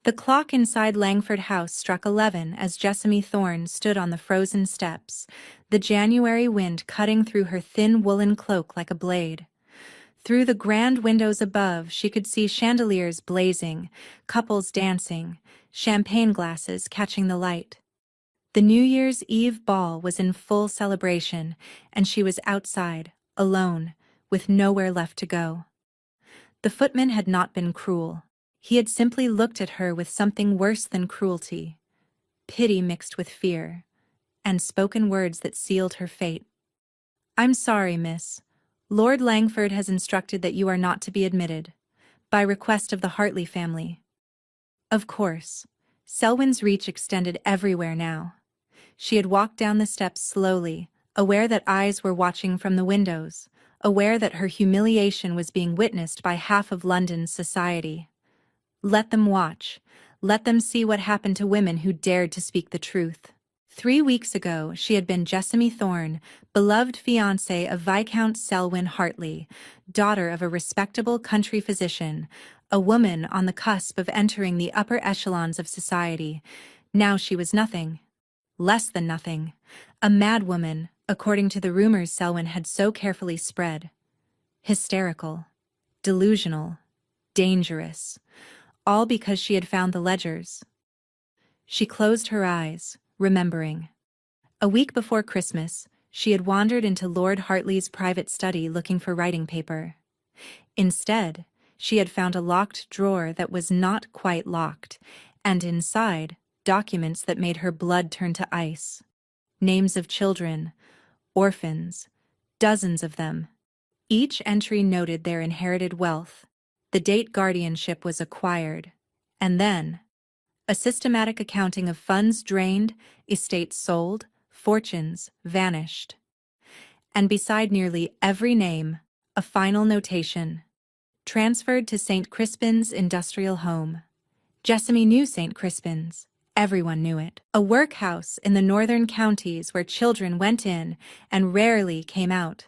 The clock inside Langford House struck 11 as Jessamy Thorne stood on the frozen steps, the January wind cutting through her thin woolen cloak like a blade. Through the grand windows above she could see chandeliers blazing, couples dancing, champagne glasses catching the light. The New Year's Eve ball was in full celebration, and she was outside, alone, with nowhere left to go. The footman had not been cruel. He had simply looked at her with something worse than cruelty, pity mixed with fear, and spoken words that sealed her fate. "I'm sorry, miss. Lord Langford has instructed that you are not to be admitted, by request of the Hartley family." Of course, Selwyn's reach extended everywhere now. She had walked down the steps slowly, aware that eyes were watching from the windows, aware that her humiliation was being witnessed by half of London's society. Let them watch. Let them see what happened to women who dared to speak the truth. 3 weeks ago, she had been Jessamy Thorne, beloved fiancée of Viscount Selwyn Hartley, daughter of a respectable country physician, a woman on the cusp of entering the upper echelons of society. Now she was nothing. Less than nothing. A madwoman, according to the rumors Selwyn had so carefully spread. Hysterical. Delusional. Dangerous. All because she had found the ledgers. She closed her eyes, remembering. A week before Christmas, she had wandered into Lord Hartley's private study looking for writing paper. Instead, she had found a locked drawer that was not quite locked, and inside, documents that made her blood turn to ice. Names of children, orphans, dozens of them. Each entry noted their inherited wealth, the date guardianship was acquired, and then a systematic accounting of funds drained, estates sold, fortunes vanished. And beside nearly every name, a final notation. Transferred to St. Crispin's industrial home. Jessamy knew St. Crispin's. Everyone knew it. A workhouse in the northern counties where children went in and rarely came out.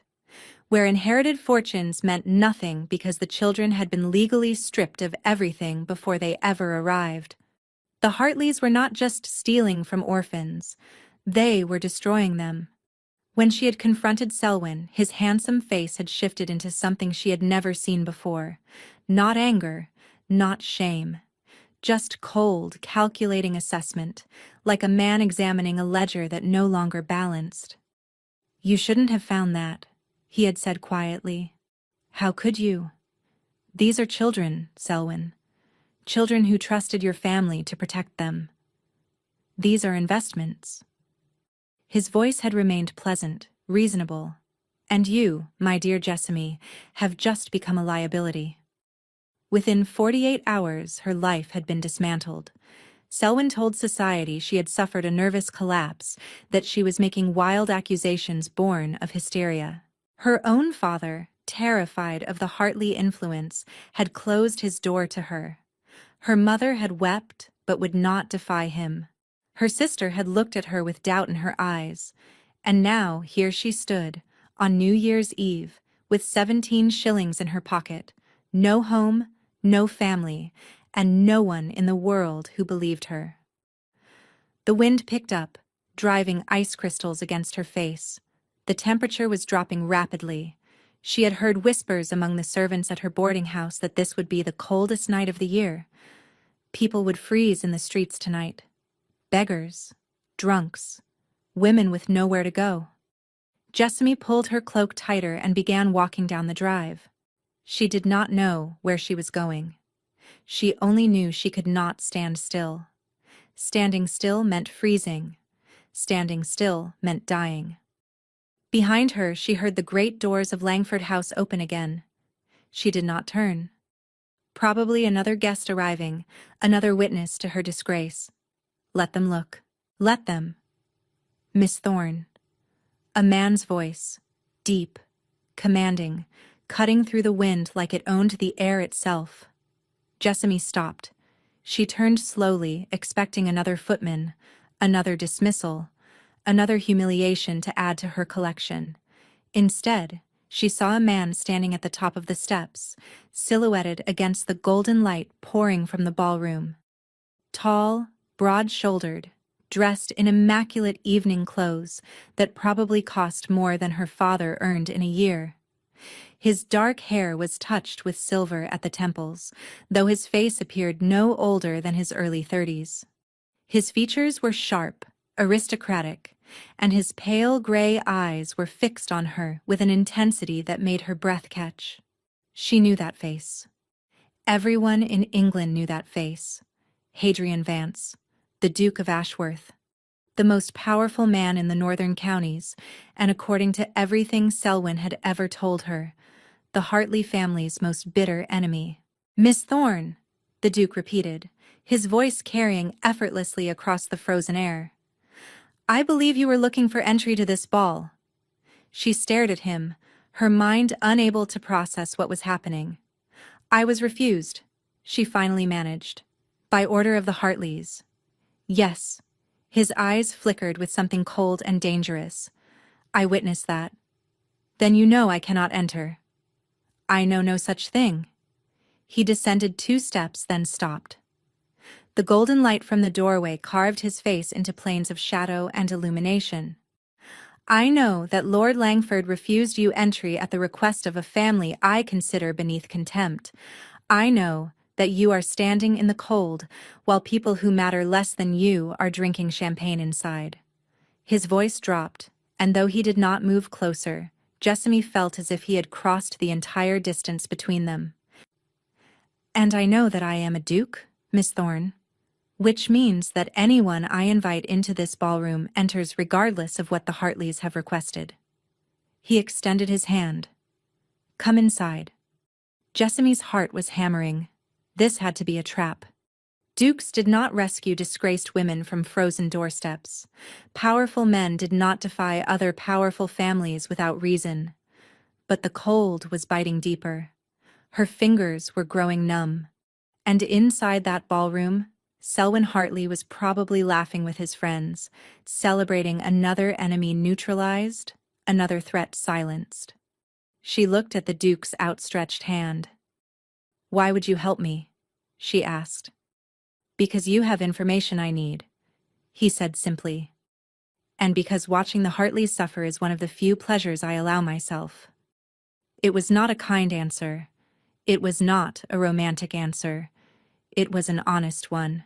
Where inherited fortunes meant nothing because the children had been legally stripped of everything before they ever arrived. The Hartleys were not just stealing from orphans, they were destroying them. When she had confronted Selwyn, his handsome face had shifted into something she had never seen before. Not anger, not shame. Just cold, calculating assessment, like a man examining a ledger that no longer balanced. "You shouldn't have found that," he had said quietly. "How could you? These are children, Selwyn. Children who trusted your family to protect them. These are investments." His voice had remained pleasant, reasonable. "And you, my dear Jessamy, have just become a liability." Within 48 hours, her life had been dismantled. Selwyn told society she had suffered a nervous collapse, that she was making wild accusations born of hysteria. Her own father, terrified of the Hartley influence, had closed his door to her. Her mother had wept, but would not defy him. Her sister had looked at her with doubt in her eyes, and now here she stood, on New Year's Eve, with 17 shillings in her pocket, no home, no family, and no one in the world who believed her. The wind picked up, driving ice crystals against her face. The temperature was dropping rapidly. She had heard whispers among the servants at her boarding house that this would be the coldest night of the year. People would freeze in the streets tonight. Beggars, drunks, women with nowhere to go. Jessamy pulled her cloak tighter and began walking down the drive. She did not know where she was going. She only knew she could not stand still. Standing still meant freezing. Standing still meant dying. Behind her, she heard the great doors of Langford House open again. She did not turn. Probably another guest arriving, another witness to her disgrace. Let them look. Let them. "Miss Thorne." A man's voice, deep, commanding, cutting through the wind like it owned the air itself. Jessamy stopped. She turned slowly, expecting another footman, another dismissal, another humiliation to add to her collection. Instead, she saw a man standing at the top of the steps, silhouetted against the golden light pouring from the ballroom. tall, broad-shouldered, dressed in immaculate evening clothes that probably cost more than her father earned in a year. His dark hair was touched with silver at the temples, though his face appeared no older than his early 30s. His features were sharp, aristocratic, and his pale gray eyes were fixed on her with an intensity that made her breath catch. She knew that face. Everyone in England knew that face. Hadrian Vance, the Duke of Ashworth, the most powerful man in the northern counties, and according to everything Selwyn had ever told her, the Hartley family's most bitter enemy. "Miss Thorne," the Duke repeated, his voice carrying effortlessly across the frozen air. "I believe you were looking for entry to this ball." She stared at him, her mind unable to process what was happening. "I was refused," she finally managed. "By order of the Hartleys." "Yes." His eyes flickered with something cold and dangerous. "I witnessed that." "Then you know I cannot enter." "I know no such thing." He descended 2 steps, then stopped. The golden light from the doorway carved his face into planes of shadow and illumination. "I know that Lord Langford refused you entry at the request of a family I consider beneath contempt. I know that you are standing in the cold while people who matter less than you are drinking champagne inside." His voice dropped, and though he did not move closer, Jessamy felt as if he had crossed the entire distance between them. "And I know that I am a duke, Miss Thorne, which means that anyone I invite into this ballroom enters regardless of what the Hartleys have requested." He extended his hand. "Come inside." Jessamy's heart was hammering. This had to be a trap. Dukes did not rescue disgraced women from frozen doorsteps. Powerful men did not defy other powerful families without reason. But the cold was biting deeper. Her fingers were growing numb. And inside that ballroom, Selwyn Hartley was probably laughing with his friends, celebrating another enemy neutralized, another threat silenced. She looked at the Duke's outstretched hand. "Why would you help me?" she asked. "Because you have information I need," he said simply. "And because watching the Hartleys suffer is one of the few pleasures I allow myself." It was not a kind answer. It was not a romantic answer. It was an honest one.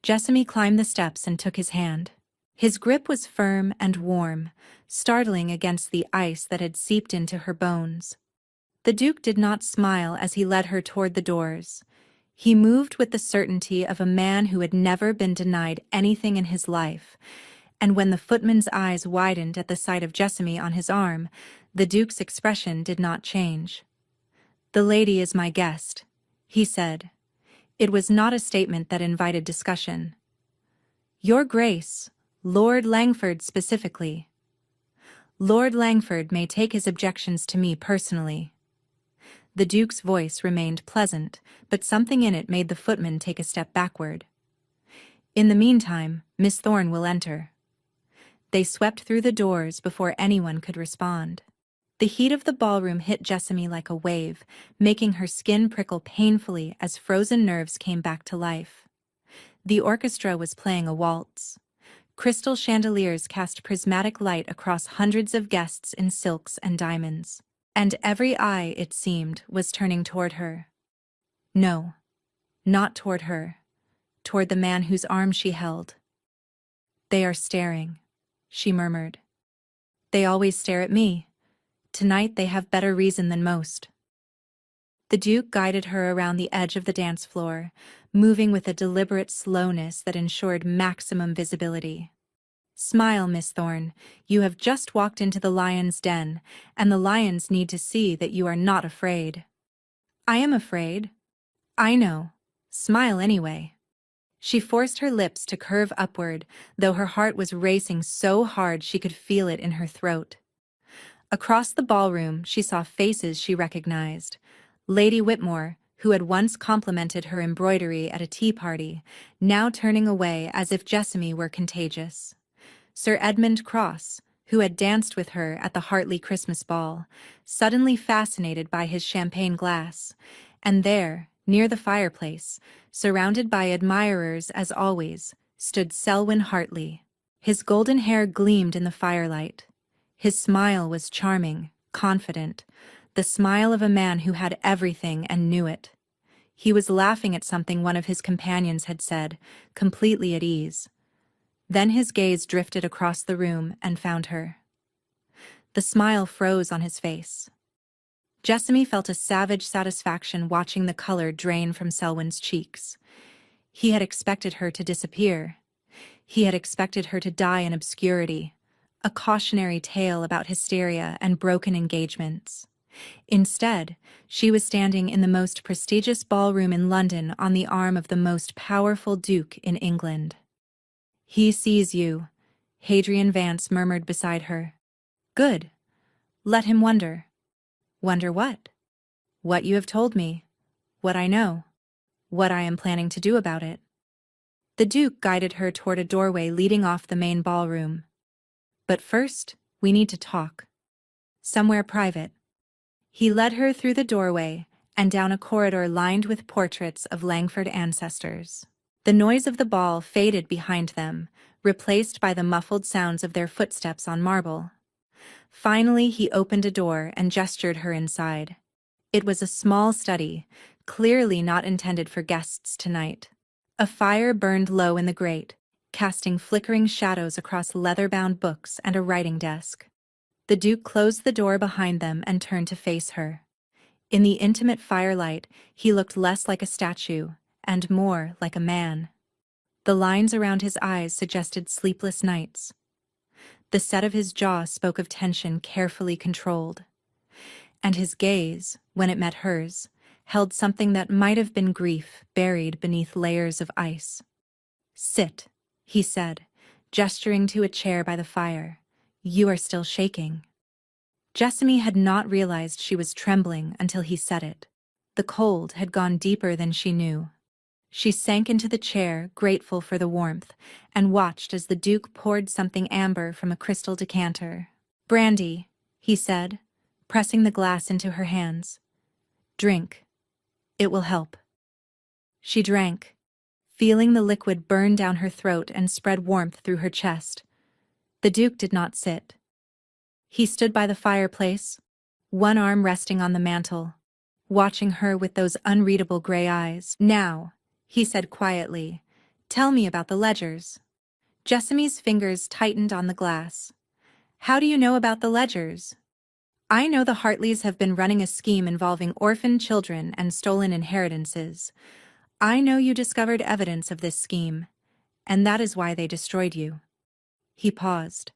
Jessamy climbed the steps and took his hand. His grip was firm and warm, startling against the ice that had seeped into her bones. The Duke did not smile as he led her toward the doors. He moved with the certainty of a man who had never been denied anything in his life, and when the footman's eyes widened at the sight of Jessamy on his arm, the Duke's expression did not change. "The lady is my guest," he said. It was not a statement that invited discussion. "Your Grace, Lord Langford specifically." "Lord Langford may take his objections to me personally." The Duke's voice remained pleasant, but something in it made the footman take a step backward. "In the meantime, Miss Thorne will enter." They swept through the doors before anyone could respond. The heat of the ballroom hit Jessamy like a wave, making her skin prickle painfully as frozen nerves came back to life. The orchestra was playing a waltz. Crystal chandeliers cast prismatic light across hundreds of guests in silks and diamonds. And every eye, it seemed, was turning toward her. No, not toward her. Toward the man whose arm she held. "They are staring," she murmured. "They always stare at me. Tonight they have better reason than most." The Duke guided her around the edge of the dance floor, moving with a deliberate slowness that ensured maximum visibility. "Smile, Miss Thorne. You have just walked into the lion's den, and the lions need to see that you are not afraid." "I am afraid." "I know. Smile anyway." She forced her lips to curve upward, though her heart was racing so hard she could feel it in her throat. Across the ballroom, she saw faces she recognized. Lady Whitmore, who had once complimented her embroidery at a tea party, now turning away as if Jessamy were contagious. Sir Edmund Cross, who had danced with her at the Hartley Christmas ball, suddenly fascinated by his champagne glass, and there, Near the fireplace, surrounded by admirers as always, stood Selwyn Hartley. His golden hair gleamed in the firelight. His smile was charming, confident, the smile of a man who had everything and knew it. He was laughing at something one of his companions had said, completely at ease. Then his gaze drifted across the room and found her. The smile froze on his face. Jessamy felt a savage satisfaction watching the color drain from Selwyn's cheeks. He had expected her to disappear. He had expected her to die in obscurity, a cautionary tale about hysteria and broken engagements. Instead, she was standing in the most prestigious ballroom in London on the arm of the most powerful duke in England. "He sees you," Hadrian Vance murmured beside her. "Good. Let him wonder." "Wonder what?" "What you have told me. What I know. What I am planning to do about it." The Duke guided her toward a doorway leading off the main ballroom. "But first, we need to talk. Somewhere private." He led her through the doorway and down a corridor lined with portraits of Langford ancestors. The noise of the ball faded behind them, replaced by the muffled sounds of their footsteps on marble. Finally, he opened a door and gestured her inside. It was a small study, clearly not intended for guests tonight. A fire burned low in the grate, casting flickering shadows across leather-bound books and a writing desk. The Duke closed the door behind them and turned to face her. In the intimate firelight, he looked less like a statue and more like a man. The lines around his eyes suggested sleepless nights. The set of his jaw spoke of tension carefully controlled. And his gaze, when it met hers, held something that might have been grief buried beneath layers of ice. "Sit," he said, gesturing to a chair by the fire. "You are still shaking." Jessamy had not realized she was trembling until he said it. The cold had gone deeper than she knew. She sank into the chair, grateful for the warmth, and watched as the Duke poured something amber from a crystal decanter. "Brandy," he said, pressing the glass into her hands. "Drink. It will help." She drank, feeling the liquid burn down her throat and spread warmth through her chest. The Duke did not sit. He stood by the fireplace, one arm resting on the mantel, watching her with those unreadable gray eyes. "Now," he said quietly, "tell me about the ledgers." Jessamy's fingers tightened on the glass. "How do you know about the ledgers?" "I know the Hartleys have been running a scheme involving orphaned children and stolen inheritances. I know you discovered evidence of this scheme, and that is why they destroyed you." He paused.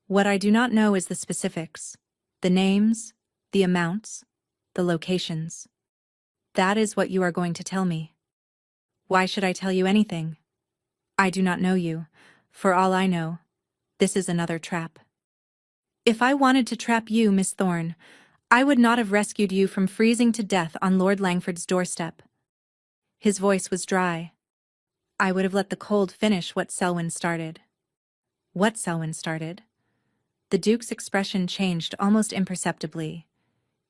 "What I do not know is the specifics, the names, the amounts, the locations. That is what you are going to tell me." "Why should I tell you anything? I do not know you. For all I know, this is another trap." "If I wanted to trap you, Miss Thorne, I would not have rescued you from freezing to death on Lord Langford's doorstep." His voice was dry. "I would have let the cold finish what Selwyn started." "What Selwyn started?" The Duke's expression changed almost imperceptibly.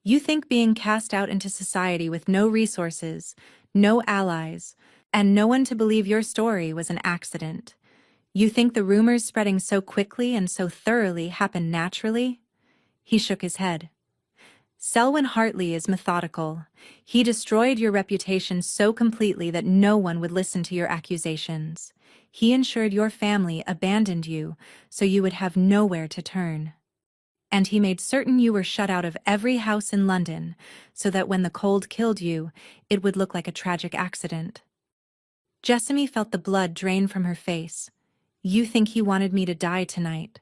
"You think being cast out into society with no resources, no allies, and no one to believe your story was an accident. You think the rumors spreading so quickly and so thoroughly happened naturally?" He shook his head. "Selwyn Hartley is methodical. He destroyed your reputation so completely that no one would listen to your accusations. He ensured your family abandoned you so you would have nowhere to turn. And he made certain you were shut out of every house in London so that when the cold killed you, it would look like a tragic accident." Jessamy felt the blood drain from her face. "You think he wanted me to die tonight?"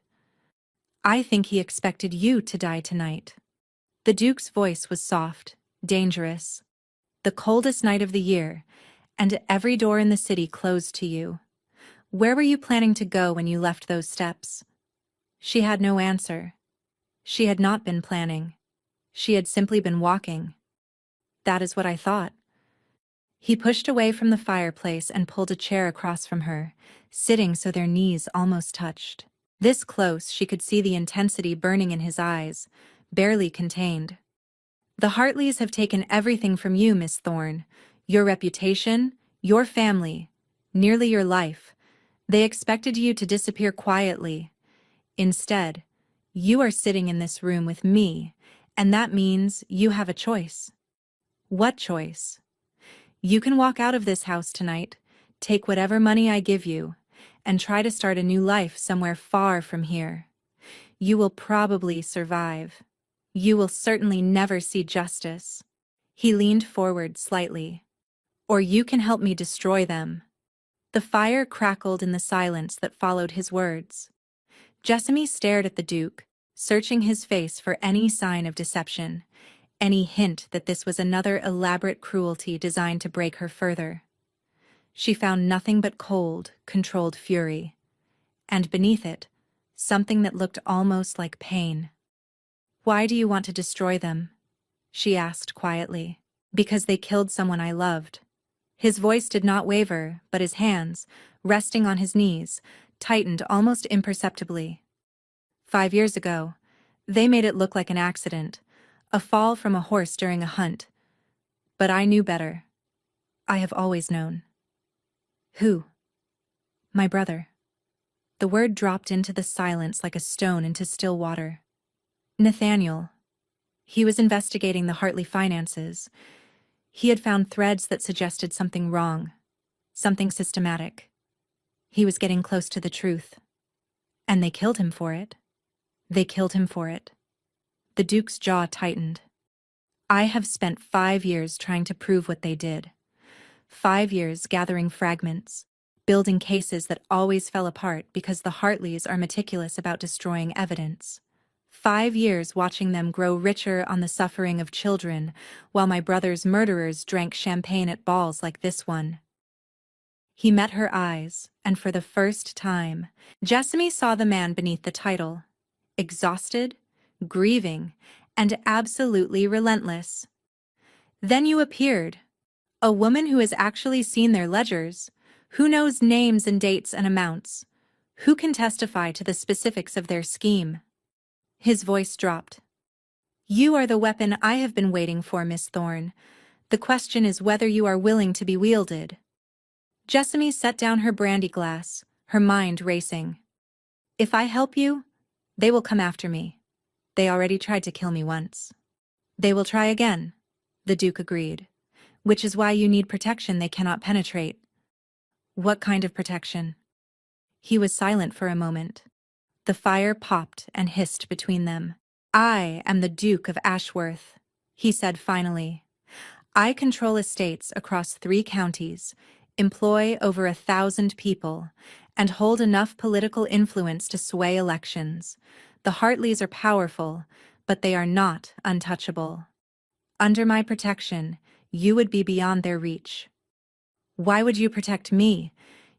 "I think he expected you to die tonight." The Duke's voice was soft, dangerous. "The coldest night of the year, and every door in the city closed to you. Where were you planning to go when you left those steps?" She had no answer. She had not been planning. She had simply been walking. "That is what I thought." He pushed away from the fireplace and pulled a chair across from her, sitting so their knees almost touched. This close, she could see the intensity burning in his eyes, barely contained. "The Hartleys have taken everything from you, Miss Thorne. Your reputation, your family, nearly your life. They expected you to disappear quietly. Instead, you are sitting in this room with me, and that means you have a choice. What choice? You can walk out of this house tonight, take whatever money I give you, and try to start a new life somewhere far from here. You will probably survive. You will certainly never see justice. He leaned forward slightly. Or you can help me destroy them. The fire crackled in the silence that followed his words. Jessamy stared at the Duke, searching his face for any sign of deception, any hint that this was another elaborate cruelty designed to break her further. She found nothing but cold, controlled fury. And beneath it, something that looked almost like pain. "Why do you want to destroy them?" she asked quietly. "Because they killed someone I loved." His voice did not waver, but his hands, resting on his knees, tightened almost imperceptibly. 5 years ago, they made it look like an accident, a fall from a horse during a hunt. But I knew better. I have always known. Who? My brother. The word dropped into the silence like a stone into still water. Nathaniel. He was investigating the Hartley finances. He had found threads that suggested something wrong, something systematic. He was getting close to the truth. And they killed him for it. They killed him for it. The Duke's jaw tightened. I have spent 5 years trying to prove what they did. 5 years gathering fragments, building cases that always fell apart because the Hartleys are meticulous about destroying evidence. 5 years watching them grow richer on the suffering of children, while my brother's murderers drank champagne at balls like this one. He met her eyes, and for the first time, Jessamy saw the man beneath the title. Exhausted, grieving, and absolutely relentless. Then you appeared. A woman who has actually seen their ledgers, who knows names and dates and amounts, who can testify to the specifics of their scheme. His voice dropped. You are the weapon I have been waiting for, Miss Thorne. The question is whether you are willing to be wielded. Jessamy set down her brandy glass, her mind racing. If I help you, they will come after me. They already tried to kill me once. They will try again, the Duke agreed. Which is why you need protection they cannot penetrate. What kind of protection? He was silent for a moment. The fire popped and hissed between them. I am the Duke of Ashworth, he said finally. I control estates across 3 counties, employ over 1,000 people, and hold enough political influence to sway elections. The Hartleys are powerful, but they are not untouchable. Under my protection, you would be beyond their reach. Why would you protect me?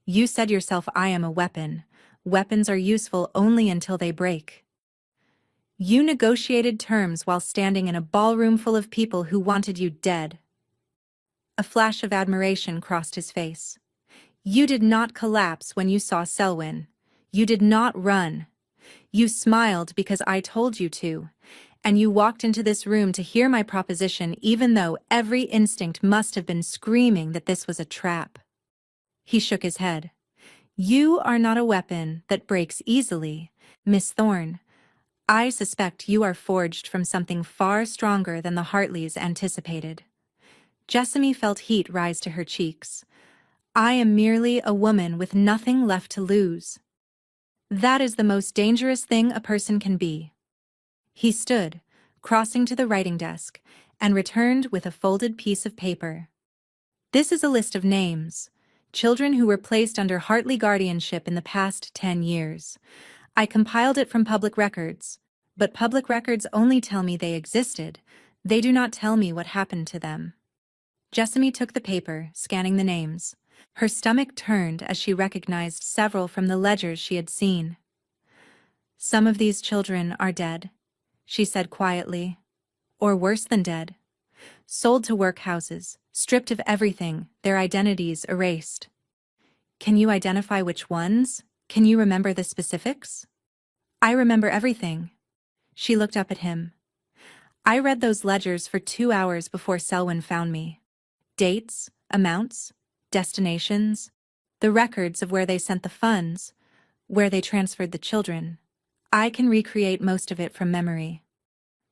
You said yourself I am a weapon. Weapons are useful only until they break. You negotiated terms while standing in a ballroom full of people who wanted you dead. A flash of admiration crossed his face. You did not collapse when you saw Selwyn. You did not run. You smiled because I told you to, and you walked into this room to hear my proposition even though every instinct must have been screaming that this was a trap. He shook his head. You are not a weapon that breaks easily, Miss Thorne. I suspect you are forged from something far stronger than the Hartleys anticipated. Jessamy felt heat rise to her cheeks. I am merely a woman with nothing left to lose. That is the most dangerous thing a person can be. He stood, crossing to the writing desk, and returned with a folded piece of paper. This is a list of names. Children who were placed under Hartley guardianship in the past 10 years. I compiled it from public records, but public records only tell me they existed. They do not tell me what happened to them. Jessamy took the paper, scanning the names. Her stomach turned as she recognized several from the ledgers she had seen. Some of these children are dead, she said quietly. Or worse than dead. Sold to workhouses, stripped of everything, their identities erased. Can you identify which ones? Can you remember the specifics? I remember everything. She looked up at him. I read those ledgers for 2 hours before Selwyn found me. Dates, Amounts, destinations, the records of where they sent the funds, where they transferred the children. I can recreate most of it from memory.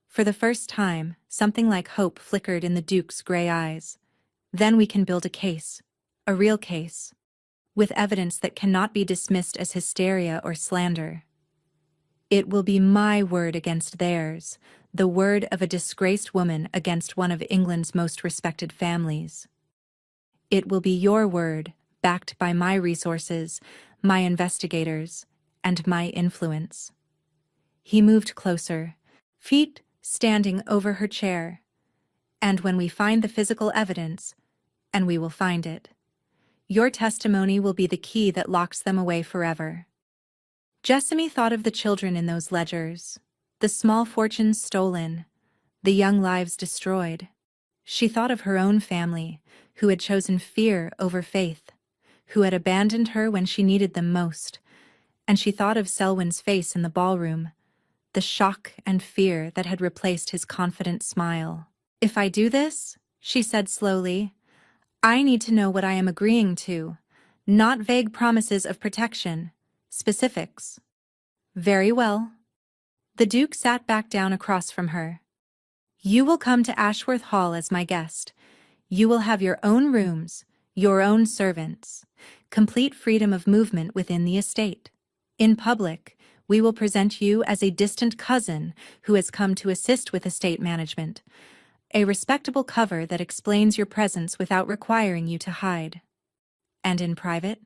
For the first time, something like hope flickered in the Duke's gray eyes. Then we can build a case. A real case. With evidence that cannot be dismissed as hysteria or slander. It will be my word against theirs, the word of a disgraced woman against one of England's most respected families. It will be your word, backed by my resources, my investigators, and my influence. He moved closer, feet standing over her chair. And when we find the physical evidence, and we will find it, your testimony will be the key that locks them away forever. Jessamy thought of the children in those ledgers, the small fortunes stolen, the young lives destroyed. She thought of her own family, who had chosen fear over faith, who had abandoned her when she needed them most, and she thought of Selwyn's face in the ballroom, the shock and fear that had replaced his confident smile. If I do this, she said slowly, I need to know what I am agreeing to, not vague promises of protection, specifics. Very well. The Duke sat back down across from her. You will come to Ashworth Hall as my guest. You will have your own rooms, your own servants, complete freedom of movement within the estate. In public, we will present you as a distant cousin who has come to assist with estate management, a respectable cover that explains your presence without requiring you to hide. And in private?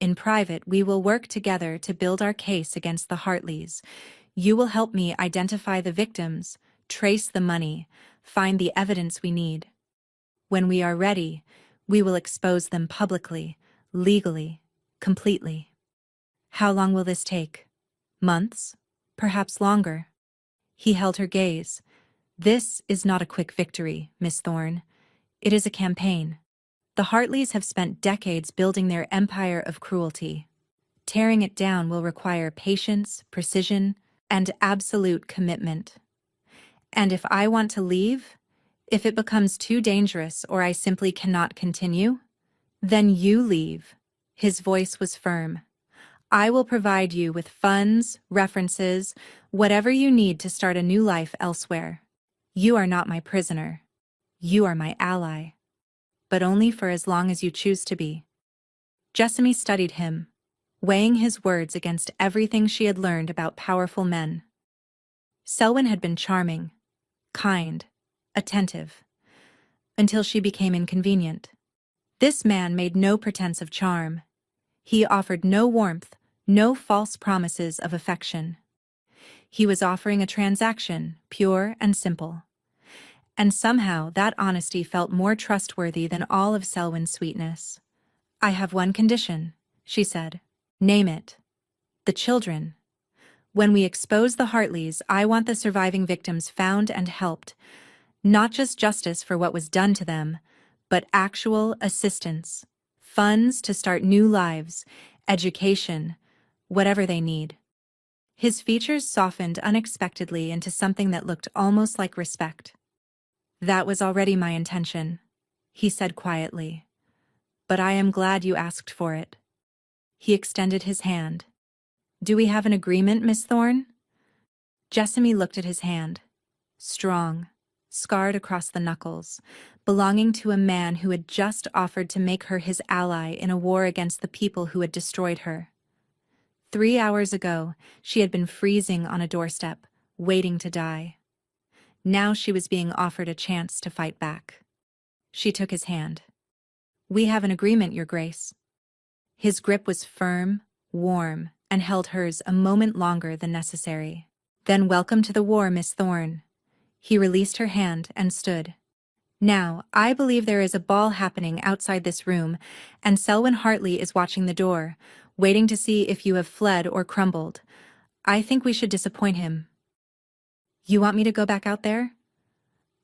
In private, we will work together to build our case against the Hartleys. You will help me identify the victims, trace the money, find the evidence we need. When we are ready, we will expose them publicly, legally, completely. How long will this take? Months? Perhaps longer. He held her gaze. This is not a quick victory, Miss Thorne. It is a campaign. The Hartleys have spent decades building their empire of cruelty. Tearing it down will require patience, precision, and absolute commitment. And if I want to leave, if it becomes too dangerous or I simply cannot continue, then you leave. His voice was firm. I will provide you with funds, references, whatever you need to start a new life elsewhere. You are not my prisoner. You are my ally. But only for as long as you choose to be. Jessamy studied him, weighing his words against everything she had learned about powerful men. Selwyn had been charming, kind, attentive, until she became inconvenient. This man made no pretense of charm. He offered no warmth, no false promises of affection. He was offering a transaction, pure and simple. And somehow that honesty felt more trustworthy than all of Selwyn's sweetness. I have one condition, she said. Name it. The children. When we expose the Hartleys, I want the surviving victims found and helped. Not just justice for what was done to them, but actual assistance. Funds to start new lives, education, whatever they need. His features softened unexpectedly into something that looked almost like respect. That was already my intention, he said quietly. But I am glad you asked for it. He extended his hand. Do we have an agreement, Miss Thorne? Jessamy looked at his hand. Strong, scarred across the knuckles, belonging to a man who had just offered to make her his ally in a war against the people who had destroyed her. 3 hours ago, she had been freezing on a doorstep, waiting to die. Now she was being offered a chance to fight back. She took his hand. We have an agreement, Your Grace. His grip was firm, warm, and held hers a moment longer than necessary. Then welcome to the war, Miss Thorne. He released her hand and stood. Now, I believe there is a ball happening outside this room, and Selwyn Hartley is watching the door, waiting to see if you have fled or crumbled. I think we should disappoint him. You want me to go back out there?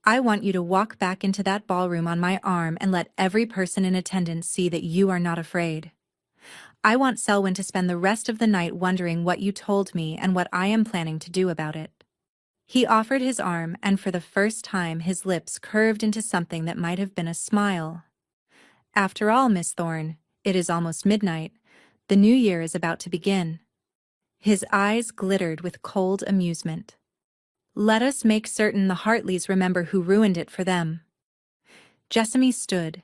I want you to walk back into that ballroom on my arm and let every person in attendance see that you are not afraid. I want Selwyn to spend the rest of the night wondering what you told me and what I am planning to do about it. He offered his arm, and for the first time his lips curved into something that might have been a smile. After all, Miss Thorne, it is almost midnight. The new year is about to begin. His eyes glittered with cold amusement. Let us make certain the Hartleys remember who ruined it for them. Jessamy stood,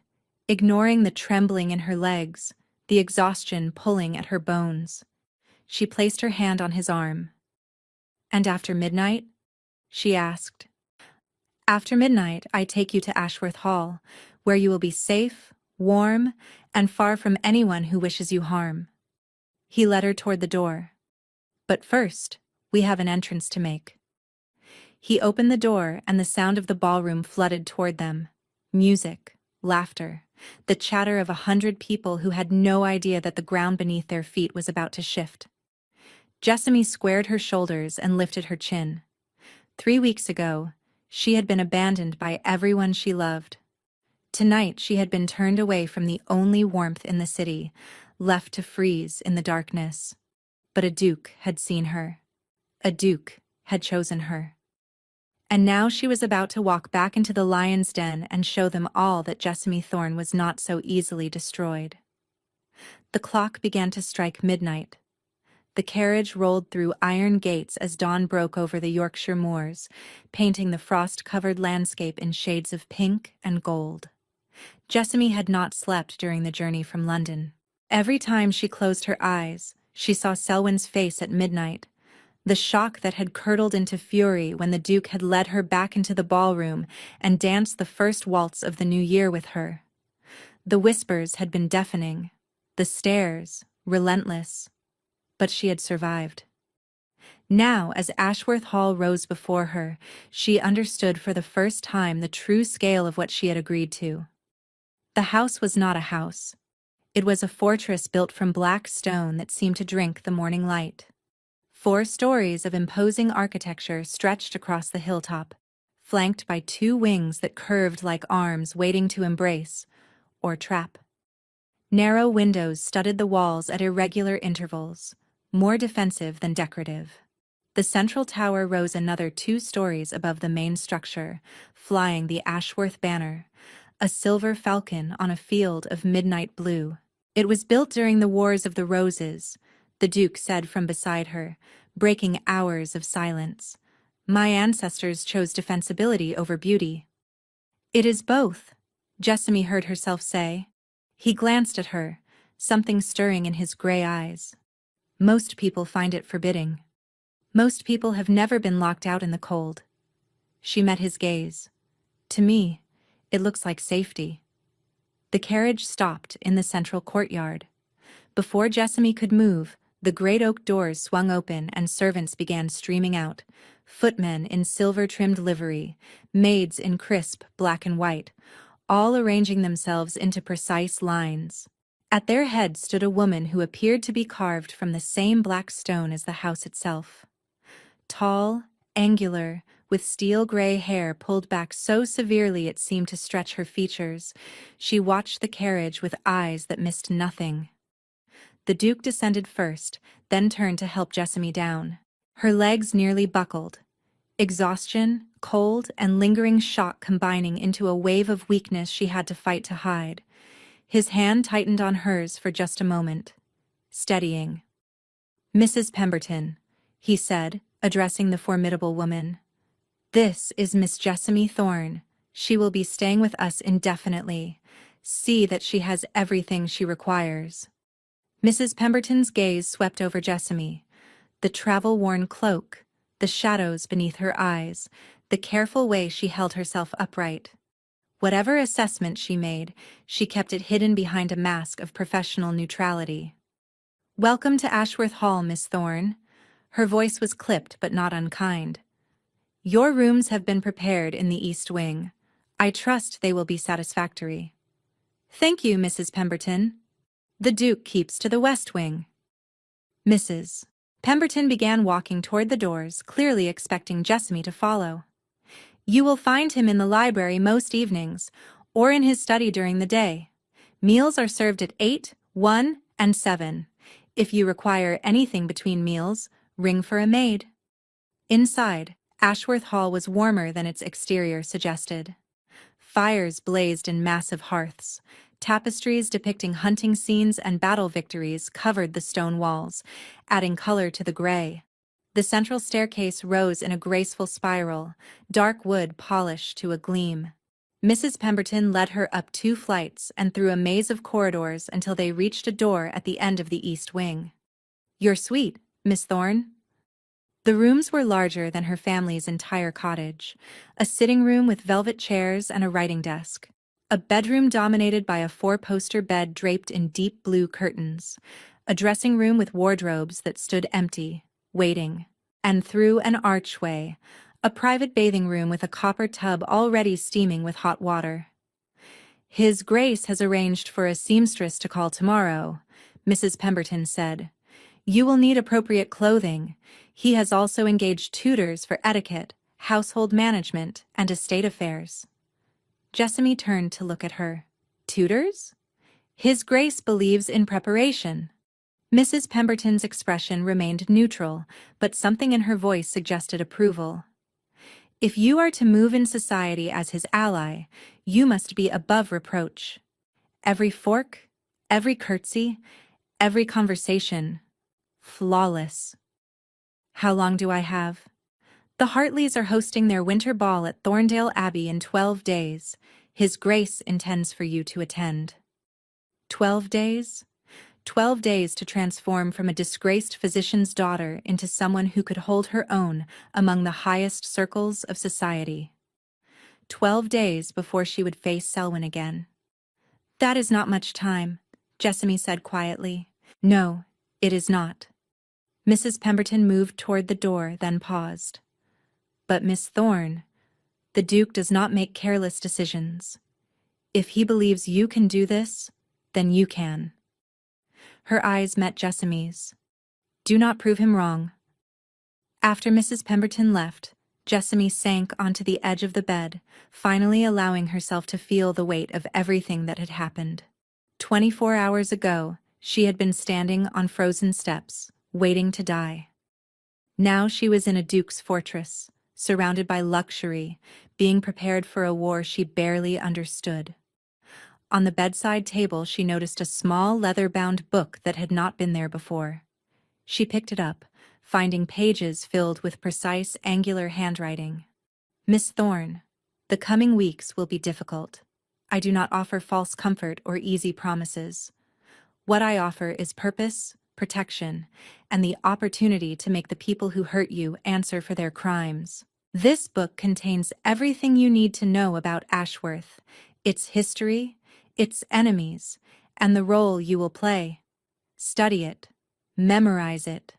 ignoring the trembling in her legs, the exhaustion pulling at her bones. She placed her hand on his arm. "And after midnight?" she asked. "After midnight, I take you to Ashworth Hall, where you will be safe, warm, and far from anyone who wishes you harm." He led her toward the door. "But first, we have an entrance to make." He opened the door and the sound of the ballroom flooded toward them. Music, laughter, the chatter of 100 people who had no idea that the ground beneath their feet was about to shift. Jessamy squared her shoulders and lifted her chin. 3 weeks ago, she had been abandoned by everyone she loved. Tonight she had been turned away from the only warmth in the city, left to freeze in the darkness. But a duke had seen her. A duke had chosen her. And now she was about to walk back into the lion's den and show them all that Jessamy Thorne was not so easily destroyed. The clock began to strike midnight. The carriage rolled through iron gates as dawn broke over the Yorkshire moors, painting the frost-covered landscape in shades of pink and gold. Jessamy had not slept during the journey from London. Every time she closed her eyes, she saw Selwyn's face at midnight, the shock that had curdled into fury when the Duke had led her back into the ballroom and danced the first waltz of the new year with her. The whispers had been deafening, the stares relentless, but she had survived. Now, as Ashworth Hall rose before her, she understood for the first time the true scale of what she had agreed to. The house was not a house. It was a fortress built from black stone that seemed to drink the morning light. 4 stories of imposing architecture stretched across the hilltop, flanked by 2 wings that curved like arms waiting to embrace or trap. Narrow windows studded the walls at irregular intervals, more defensive than decorative. The central tower rose another 2 stories above the main structure, flying the Ashworth banner, a silver falcon on a field of midnight blue. "It was built during the Wars of the Roses," the Duke said from beside her, breaking hours of silence. "My ancestors chose defensibility over beauty." "It is both," Jessamy heard herself say. He glanced at her, something stirring in his gray eyes. "Most people find it forbidding. Most people have never been locked out in the cold." She met his gaze. "To me, it looks like safety." The carriage stopped in the central courtyard. Before Jessamy could move, the great oak doors swung open and servants began streaming out, footmen in silver-trimmed livery, maids in crisp black and white, all arranging themselves into precise lines. At their head stood a woman who appeared to be carved from the same black stone as the house itself. Tall, angular, with steel-gray hair pulled back so severely it seemed to stretch her features, she watched the carriage with eyes that missed nothing. The Duke descended first, then turned to help Jessamy down. Her legs nearly buckled. Exhaustion, cold, and lingering shock combining into a wave of weakness she had to fight to hide. His hand tightened on hers for just a moment, steadying. "Mrs. Pemberton," he said, addressing the formidable woman. "This is Miss Jessamy Thorne. She will be staying with us indefinitely. See that she has everything she requires." Mrs. Pemberton's gaze swept over Jessamy. The travel-worn cloak, the shadows beneath her eyes, the careful way she held herself upright. Whatever assessment she made, she kept it hidden behind a mask of professional neutrality. "Welcome to Ashworth Hall, Miss Thorne." Her voice was clipped but not unkind. "Your rooms have been prepared in the East Wing. I trust they will be satisfactory." "Thank you, Mrs. Pemberton." "The Duke keeps to the West Wing." Mrs. Pemberton began walking toward the doors, clearly expecting Jessamy to follow. "You will find him in the library most evenings, or in his study during the day. Meals are served at 8, 1, and 7. If you require anything between meals, ring for a maid." Inside, Ashworth Hall was warmer than its exterior suggested. Fires blazed in massive hearths. Tapestries depicting hunting scenes and battle victories covered the stone walls, adding color to the gray. The central staircase rose in a graceful spiral, dark wood polished to a gleam. Mrs. Pemberton led her up 2 flights and through a maze of corridors until they reached a door at the end of the east wing. "Your suite, Miss Thorne?" The rooms were larger than her family's entire cottage, a sitting room with velvet chairs and a writing desk, a bedroom dominated by a 4-poster bed draped in deep blue curtains, a dressing room with wardrobes that stood empty, waiting, and through an archway, a private bathing room with a copper tub already steaming with hot water. "His Grace has arranged for a seamstress to call tomorrow," Mrs. Pemberton said. "You will need appropriate clothing. He has also engaged tutors for etiquette, household management, and estate affairs." Jessamy turned to look at her. "Tutors? His Grace believes in preparation." Mrs. Pemberton's expression remained neutral, but something in her voice suggested approval. "If you are to move in society as his ally, you must be above reproach. Every fork, every curtsy, every conversation, flawless." "How long do I have?" "The Hartleys are hosting their winter ball at Thorndale Abbey in 12 days. His Grace intends for you to attend." 12 days? 12 days to transform from a disgraced physician's daughter into someone who could hold her own among the highest circles of society. 12 days before she would face Selwyn again. "That is not much time," Jessamy said quietly. "No, it is not." Mrs. Pemberton moved toward the door, then paused. "But Miss Thorne, the Duke does not make careless decisions. If he believes you can do this, then you can." Her eyes met Jessamy's. "Do not prove him wrong." After Mrs. Pemberton left, Jessamy sank onto the edge of the bed, finally allowing herself to feel the weight of everything that had happened. 24 hours ago, she had been standing on frozen steps, waiting to die. Now she was in a duke's fortress, surrounded by luxury, being prepared for a war she barely understood. On the bedside table she noticed a small leather-bound book that had not been there before. She picked it up, finding pages filled with precise, angular handwriting. "Miss Thorne, the coming weeks will be difficult. I do not offer false comfort or easy promises. What I offer is purpose, protection, and the opportunity to make the people who hurt you answer for their crimes. This book contains everything you need to know about Ashworth, its history, its enemies, and the role you will play. Study it. Memorize it.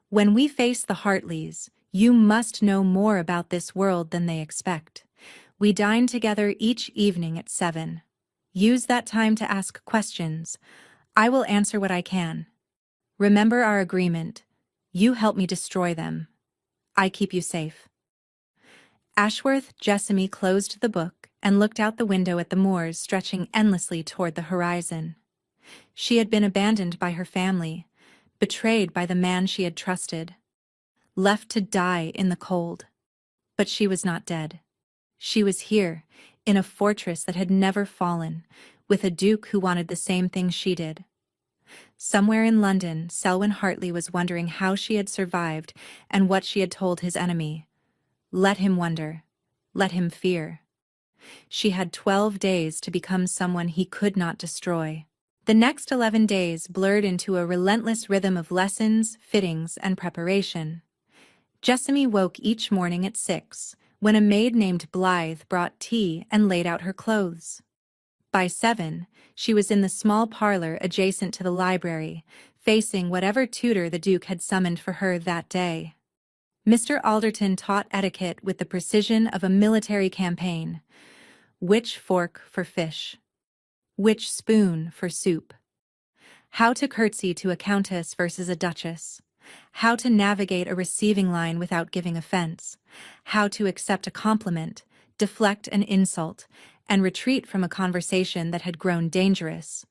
When we face the Hartleys, you must know more about this world than they expect. We dine together each evening at 7. Use that time to ask questions. I will answer what I can. Remember our agreement. You help me destroy them. I keep you safe." Ashworth Jessamy closed the book and looked out the window at the moors stretching endlessly toward the horizon. She had been abandoned by her family, betrayed by the man she had trusted, left to die in the cold. But she was not dead. She was here, in a fortress that had never fallen, with a duke who wanted the same thing she did. Somewhere in London, Selwyn Hartley was wondering how she had survived and what she had told his enemy. Let him wonder. Let him fear. She had 12 days to become someone he could not destroy. The next 11 days blurred into a relentless rhythm of lessons, fittings, and preparation. Jessamy woke each morning at 6, when a maid named Blythe brought tea and laid out her clothes. By 7, she was in the small parlor adjacent to the library, facing whatever tutor the Duke had summoned for her that day. Mr. Alderton taught etiquette with the precision of a military campaign. Which fork for fish? Which spoon for soup? How to curtsy to a countess versus a duchess? How to navigate a receiving line without giving offense? How to accept a compliment, deflect an insult, and retreat from a conversation that had grown dangerous,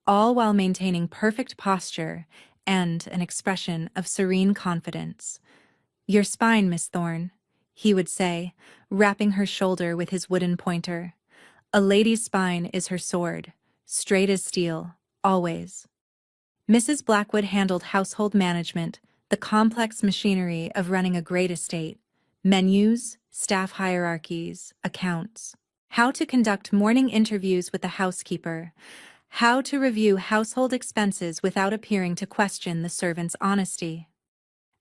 all while maintaining perfect posture and an expression of serene confidence. "Your spine, Miss Thorne," he would say, rapping her shoulder with his wooden pointer. "A lady's spine is her sword. straight as steel, always. Mrs. Blackwood handled household management, the complex machinery of running a great estate, menus, staff hierarchies, accounts, how to conduct morning interviews with the housekeeper, how to review household expenses without appearing to question the servant's honesty,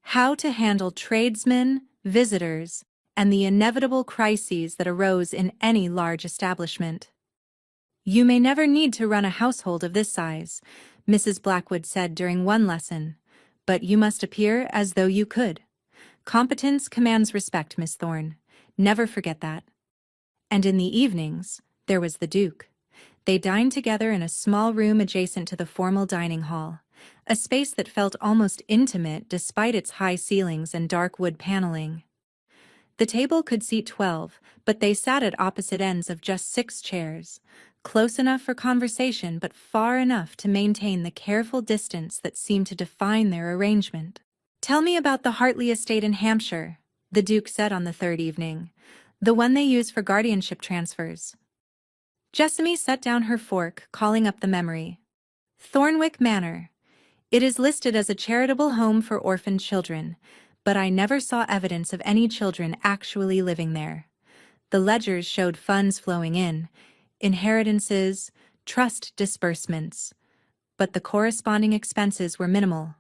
how to handle tradesmen, visitors, and the inevitable crises that arose in any large establishment. "You may never need to run a household of this size," Mrs. Blackwood said during one lesson, "but you must appear as though you could. Competence commands respect, Miss Thorne. Never forget that." And in the evenings, there was the Duke. They dined together in a small room adjacent to the formal dining hall, a space that felt almost intimate despite its high ceilings and dark wood paneling. The table could seat 12, but they sat at opposite ends of just 6 chairs, close enough for conversation but far enough to maintain the careful distance that seemed to define their arrangement. "Tell me about the Hartley estate in Hampshire," the Duke said on the third evening, "the one they use for guardianship transfers." Jessamy set down her fork, calling up the memory. "Thornwick Manor. It is listed as a charitable home for orphaned children, but I never saw evidence of any children actually living there. The ledgers showed funds flowing in, inheritances, trust disbursements, but the corresponding expenses were minimal.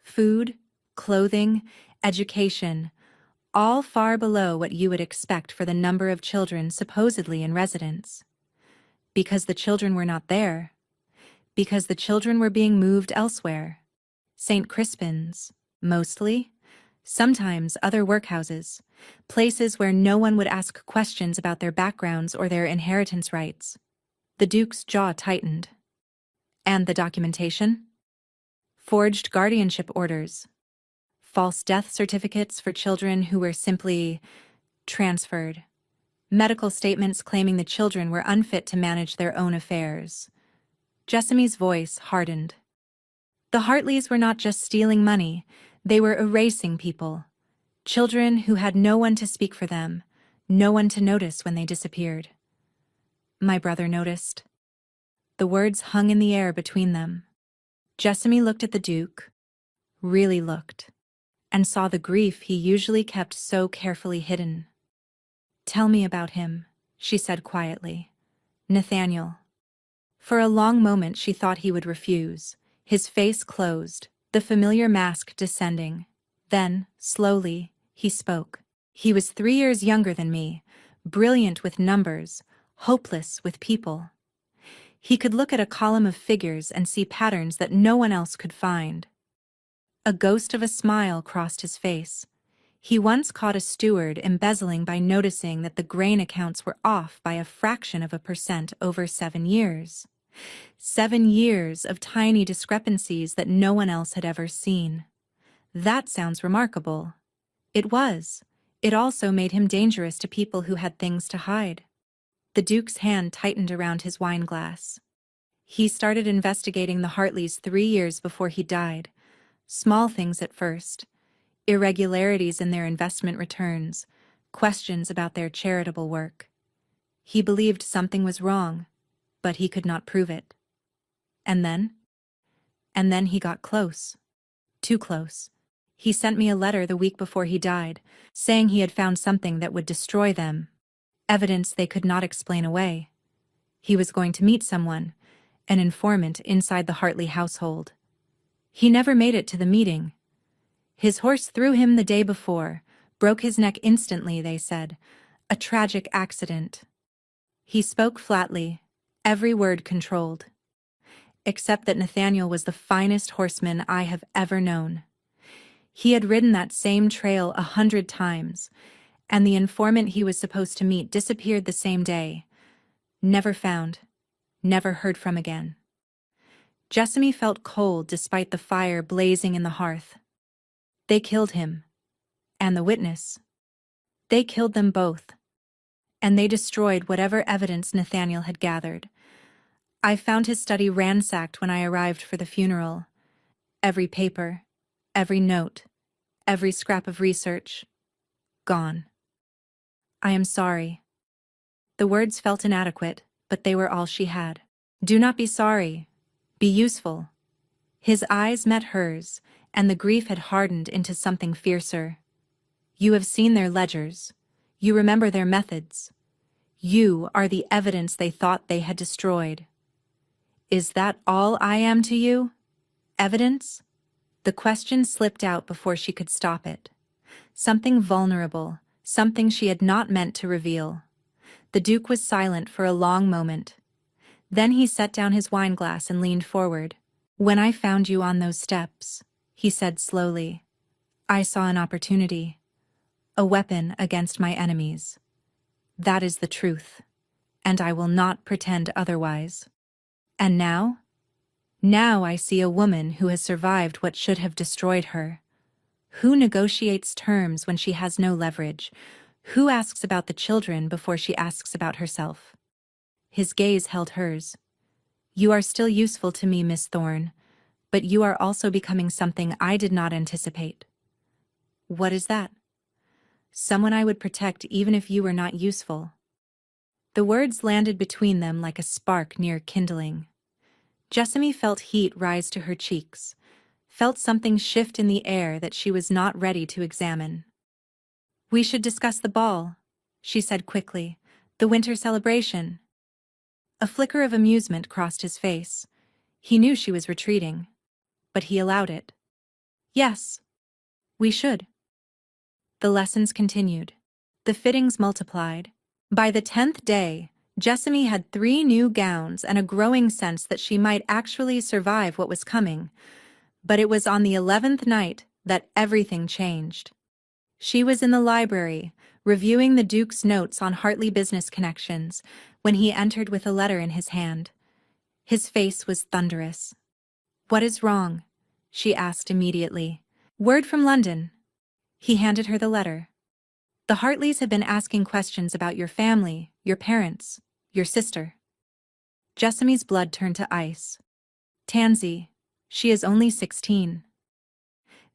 Food, clothing, education, all far below what you would expect for the number of children supposedly in residence. Because the children were not there. Because the children were being moved elsewhere. St. Crispin's, mostly. Sometimes other workhouses, places where no one would ask questions about their backgrounds or their inheritance rights." The Duke's jaw tightened. "And the documentation?" "Forged guardianship orders. False death certificates for children who were simply transferred. Medical statements claiming the children were unfit to manage their own affairs." Jessamy's voice hardened. "The Hartleys were not just stealing money, they were erasing people. Children who had no one to speak for them, no one to notice when they disappeared." "My brother noticed." The words hung in the air between them. Jessamy looked at the Duke, really looked, and saw the grief he usually kept so carefully hidden. "Tell me about him," she said quietly. "Nathaniel." For a long moment she thought he would refuse, his face closed, the familiar mask descending. Then, slowly, he spoke. "He was 3 years younger than me, brilliant with numbers, hopeless with people. He could look at a column of figures and see patterns that no one else could find." A ghost of a smile crossed his face. He once caught a steward embezzling by noticing that the grain accounts were off by a fraction of a percent over 7 years. 7 years of tiny discrepancies that no one else had ever seen. That sounds remarkable. It was. It also made him dangerous to people who had things to hide. The Duke's hand tightened around his wineglass. "He started investigating the Hartleys 3 years before he died. Small things at first. Irregularities in their investment returns, questions about their charitable work. He believed something was wrong, but he could not prove it. And then? And then he got close. Too close. He sent me a letter the week before he died, saying he had found something that would destroy them. Evidence they could not explain away. He was going to meet someone, an informant inside the Hartley household. He never made it to the meeting. His horse threw him the day before, broke his neck instantly, they said. A tragic accident." He spoke flatly, every word controlled. "Except that Nathaniel was the finest horseman I have ever known. He had ridden that same trail 100 times, and the informant he was supposed to meet disappeared the same day. Never found, never heard from again." Jessamy felt cold despite the fire blazing in the hearth. "They killed him. And the witness. They killed them both. And they destroyed whatever evidence Nathaniel had gathered. I found his study ransacked when I arrived for the funeral. Every paper, every note, every scrap of research. Gone. I am sorry." The words felt inadequate, but they were all she had. Do not be sorry. Be useful. His eyes met hers, and the grief had hardened into something fiercer. You have seen their ledgers. You remember their methods. You are the evidence they thought they had destroyed. Is that all I am to you? Evidence? The question slipped out before she could stop it. Something vulnerable, something she had not meant to reveal. The Duke was silent for a long moment. Then he set down his wineglass and leaned forward. When I found you on those steps, he said slowly, I saw an opportunity, a weapon against my enemies. That is the truth, and I will not pretend otherwise. And now? Now I see a woman who has survived what should have destroyed her. Who negotiates terms when she has no leverage? Who asks about the children before she asks about herself? His gaze held hers. You are still useful to me, Miss Thorne, but you are also becoming something I did not anticipate. What is that? Someone I would protect even if you were not useful. The words landed between them like a spark near kindling. Jessamy felt heat rise to her cheeks, felt something shift in the air that she was not ready to examine. We should discuss the ball, she said quickly, the winter celebration. A flicker of amusement crossed his face. He knew she was retreating, but he allowed it. Yes, we should. The lessons continued. The fittings multiplied. By the 10th day, Jessamy had 3 new gowns and a growing sense that she might actually survive what was coming. But it was on the 11th night that everything changed. She was in the library, reviewing the Duke's notes on Hartley business connections, when he entered with a letter in his hand. His face was thunderous. What is wrong? She asked immediately. Word from London. He handed her the letter. The Hartleys had been asking questions about your family, your parents, your sister. Jessamy's blood turned to ice. Tansy, she is only 16.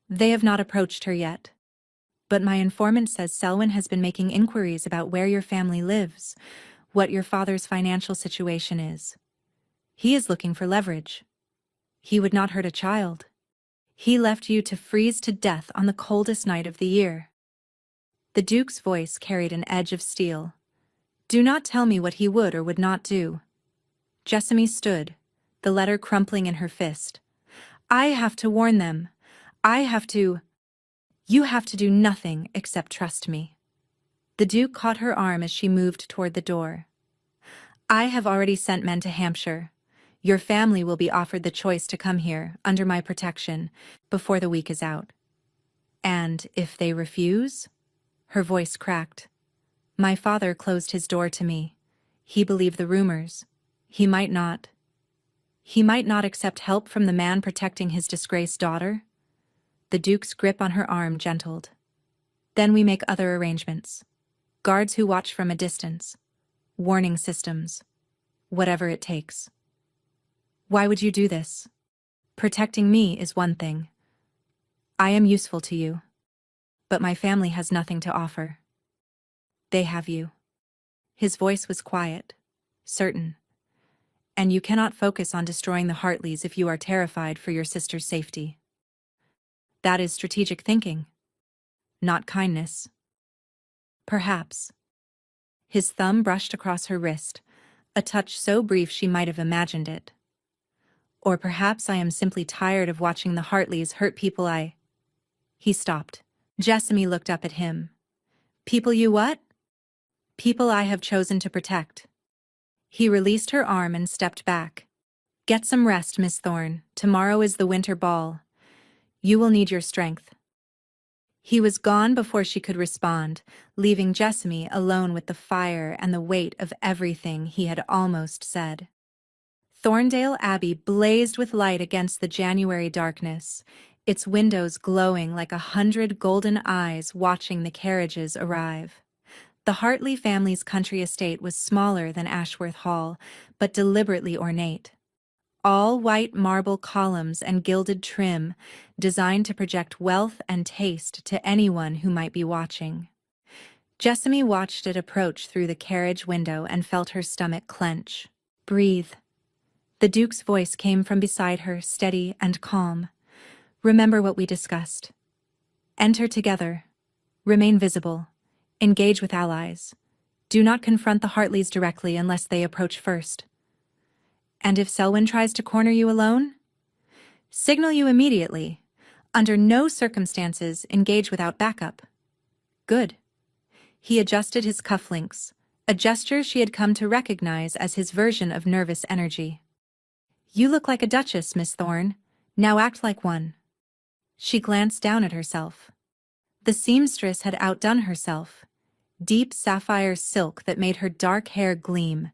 They have not approached her yet. But my informant says Selwyn has been making inquiries about where your family lives, what your father's financial situation is. He is looking for leverage. He would not hurt a child. He left you to freeze to death on the coldest night of the year. The Duke's voice carried an edge of steel. Do not tell me what he would or would not do. Jessamy stood, the letter crumpling in her fist. I have to warn them. You have to do nothing except trust me. The Duke caught her arm as she moved toward the door. I have already sent men to Hampshire. Your family will be offered the choice to come here, under my protection, before the week is out. And if they refuse? Her voice cracked. My father closed his door to me. He believed the rumors. He might not. He might not accept help from the man protecting his disgraced daughter. The Duke's grip on her arm gentled. Then we make other arrangements. Guards who watch from a distance. Warning systems. Whatever it takes. Why would you do this? Protecting me is one thing. I am useful to you. But my family has nothing to offer. They have you. His voice was quiet, certain. And you cannot focus on destroying the Hartleys if you are terrified for your sister's safety. That is strategic thinking, not kindness. Perhaps. His thumb brushed across her wrist, a touch so brief she might have imagined it. Or perhaps I am simply tired of watching the Hartleys hurt people He stopped. Jessamy looked up at him. People you what? People I have chosen to protect. He released her arm and stepped back. Get some rest, Miss Thorne. Tomorrow is the winter ball. You will need your strength. He was gone before she could respond, leaving Jessamy alone with the fire and the weight of everything he had almost said. Thorndale Abbey blazed with light against the January darkness, its windows glowing like 100 golden eyes watching the carriages arrive. The Hartley family's country estate was smaller than Ashworth Hall, but deliberately ornate. All white marble columns and gilded trim, designed to project wealth and taste to anyone who might be watching. Jessamy watched it approach through the carriage window and felt her stomach clench. Breathe. The Duke's voice came from beside her, steady and calm. Remember what we discussed. Enter together. Remain visible. Engage with allies. Do not confront the Hartleys directly unless they approach first. And if Selwyn tries to corner you alone? Signal you immediately. Under no circumstances engage without backup. Good. He adjusted his cufflinks, a gesture she had come to recognize as his version of nervous energy. You look like a duchess, Miss Thorne. Now act like one. She glanced down at herself. The seamstress had outdone herself. Deep sapphire silk that made her dark hair gleam,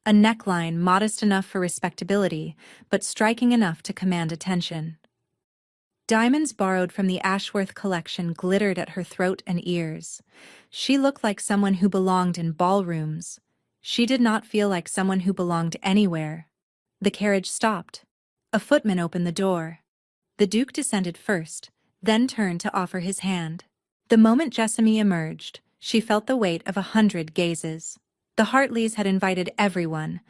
a neckline modest enough for respectability, but striking enough to command attention. Diamonds borrowed from the Ashworth collection glittered at her throat and ears. She looked like someone who belonged in ballrooms. She did not feel like someone who belonged anywhere. The carriage stopped. A footman opened the door. The Duke descended first, then turned to offer his hand. The moment Jessamy emerged, she felt the weight of 100 gazes. The Hartleys had invited everyone,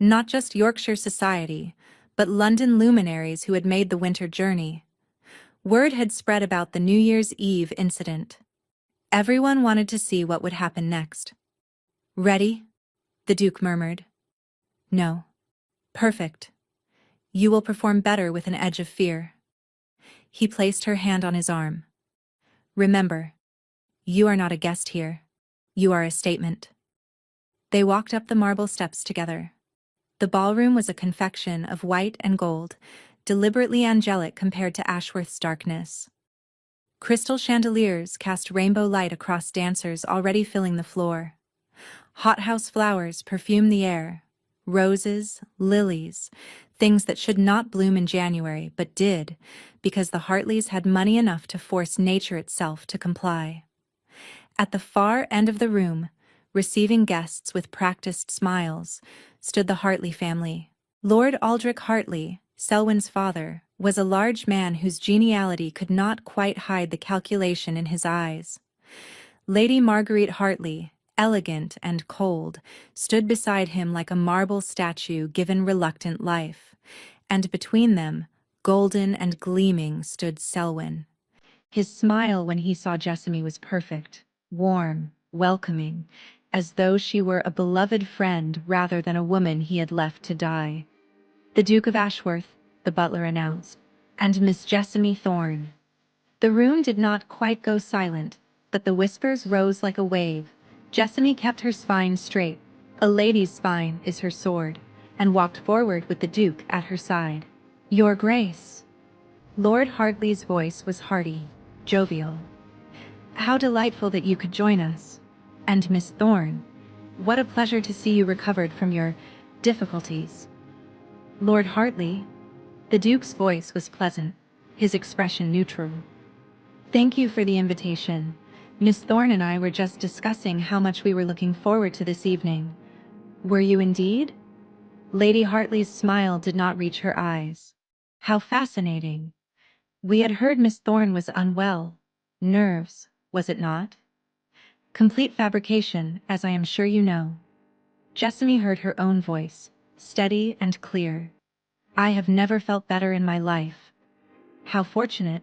not just Yorkshire society, but London luminaries who had made the winter journey. Word had spread about the New Year's Eve incident. Everyone wanted to see what would happen next. Ready? The Duke murmured. No. Perfect. You will perform better with an edge of fear. He placed her hand on his arm. Remember, you are not a guest here. You are a statement. They walked up the marble steps together. The ballroom was a confection of white and gold, deliberately angelic compared to Ashworth's darkness. Crystal chandeliers cast rainbow light across dancers already filling the floor. Hothouse flowers perfumed the air. Roses, lilies, things that should not bloom in January but did, because the Hartleys had money enough to force nature itself to comply. At the far end of the room, receiving guests with practiced smiles, stood the Hartley family. Lord Aldrich Hartley, Selwyn's father, was a large man whose geniality could not quite hide the calculation in his eyes. Lady Marguerite Hartley, elegant and cold, stood beside him like a marble statue given reluctant life, and between them, golden and gleaming, stood Selwyn. His smile when he saw Jessamy was perfect, warm, welcoming, as though she were a beloved friend rather than a woman he had left to die. The Duke of Ashworth, the butler announced, and Miss Jessamy Thorne. The room did not quite go silent, but the whispers rose like a wave. Jessamy kept her spine straight. A lady's spine is her sword, and walked forward with the Duke at her side. Your Grace. Lord Hartley's voice was hearty, jovial. How delightful that you could join us. And Miss Thorne, what a pleasure to see you recovered from your difficulties. Lord Hartley. The Duke's voice was pleasant, his expression neutral. Thank you for the invitation. Miss Thorne and I were just discussing how much we were looking forward to this evening. Were you indeed? Lady Hartley's smile did not reach her eyes. How fascinating. We had heard Miss Thorne was unwell. Nerves, was it not? Complete fabrication, as I am sure you know. Jessamy heard her own voice, steady and clear. I have never felt better in my life. How fortunate.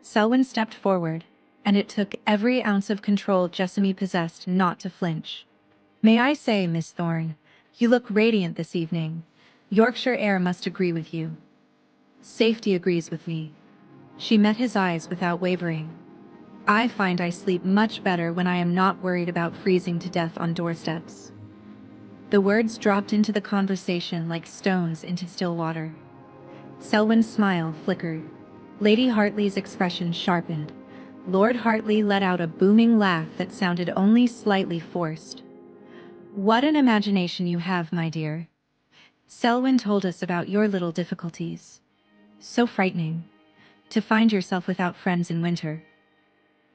Selwyn stepped forward, and it took every ounce of control Jessamy possessed not to flinch. May I say, Miss Thorne, you look radiant this evening. Yorkshire air must agree with you. Safety agrees with me. She met his eyes without wavering. I find I sleep much better when I am not worried about freezing to death on doorsteps. The words dropped into the conversation like stones into still water. Selwyn's smile flickered. Lady Hartley's expression sharpened. Lord Hartley let out a booming laugh that sounded only slightly forced. What an imagination you have, my dear. Selwyn told us about your little difficulties. So frightening. To find yourself without friends in winter.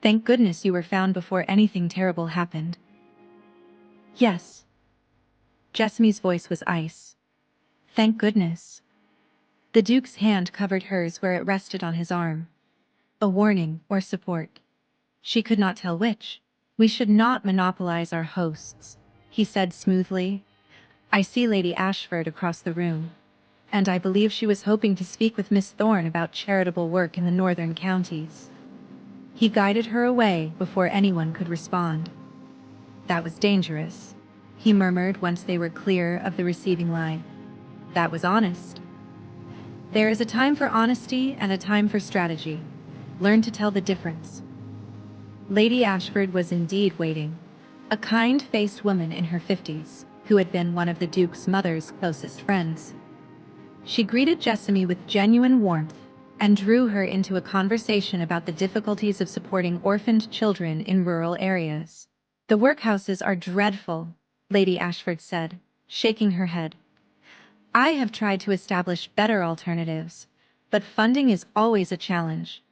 Thank goodness you were found before anything terrible happened. Yes. Jessamy's voice was ice. Thank goodness. The Duke's hand covered hers where it rested on his arm. A warning or support. She could not tell which. We should not monopolize our hosts, he said smoothly. I see Lady Ashford across the room. and I believe she was hoping to speak with Miss Thorne about charitable work in the northern counties. He guided her away before anyone could respond. That was dangerous, he murmured once they were clear of the receiving line. That was honest. There is a time for honesty and a time for strategy. Learn to tell the difference. Lady Ashford was indeed waiting, a kind-faced woman in her 50s, who had been one of the Duke's mother's closest friends. She greeted Jessamy with genuine warmth and drew her into a conversation about the difficulties of supporting orphaned children in rural areas. The workhouses are dreadful, Lady Ashford said, shaking her head. I have tried to establish better alternatives, but funding is always a challenge,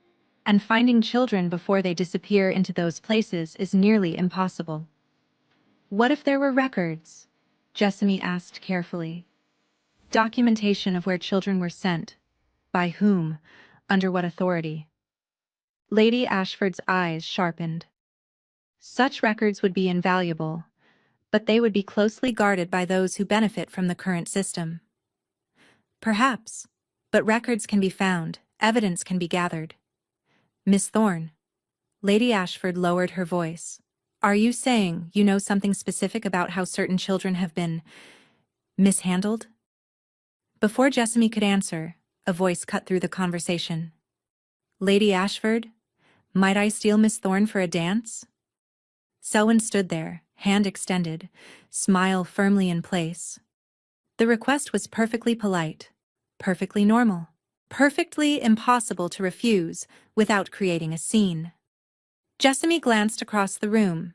and finding children before they disappear into those places is nearly impossible. What if there were records? Jessamy asked carefully. Documentation of where children were sent. By whom? Under what authority? Lady Ashford's eyes sharpened. Such records would be invaluable, but they would be closely guarded by those who benefit from the current system. Perhaps, but records can be found, evidence can be gathered. Miss Thorne. Lady Ashford lowered her voice. Are you saying you know something specific about how certain children have been mishandled? Before Jessamy could answer, a voice cut through the conversation. Lady Ashford, might I steal Miss Thorne for a dance? Selwyn stood there, hand extended, smile firmly in place. The request was perfectly polite, perfectly normal, perfectly impossible to refuse without creating a scene. Jessamy glanced across the room.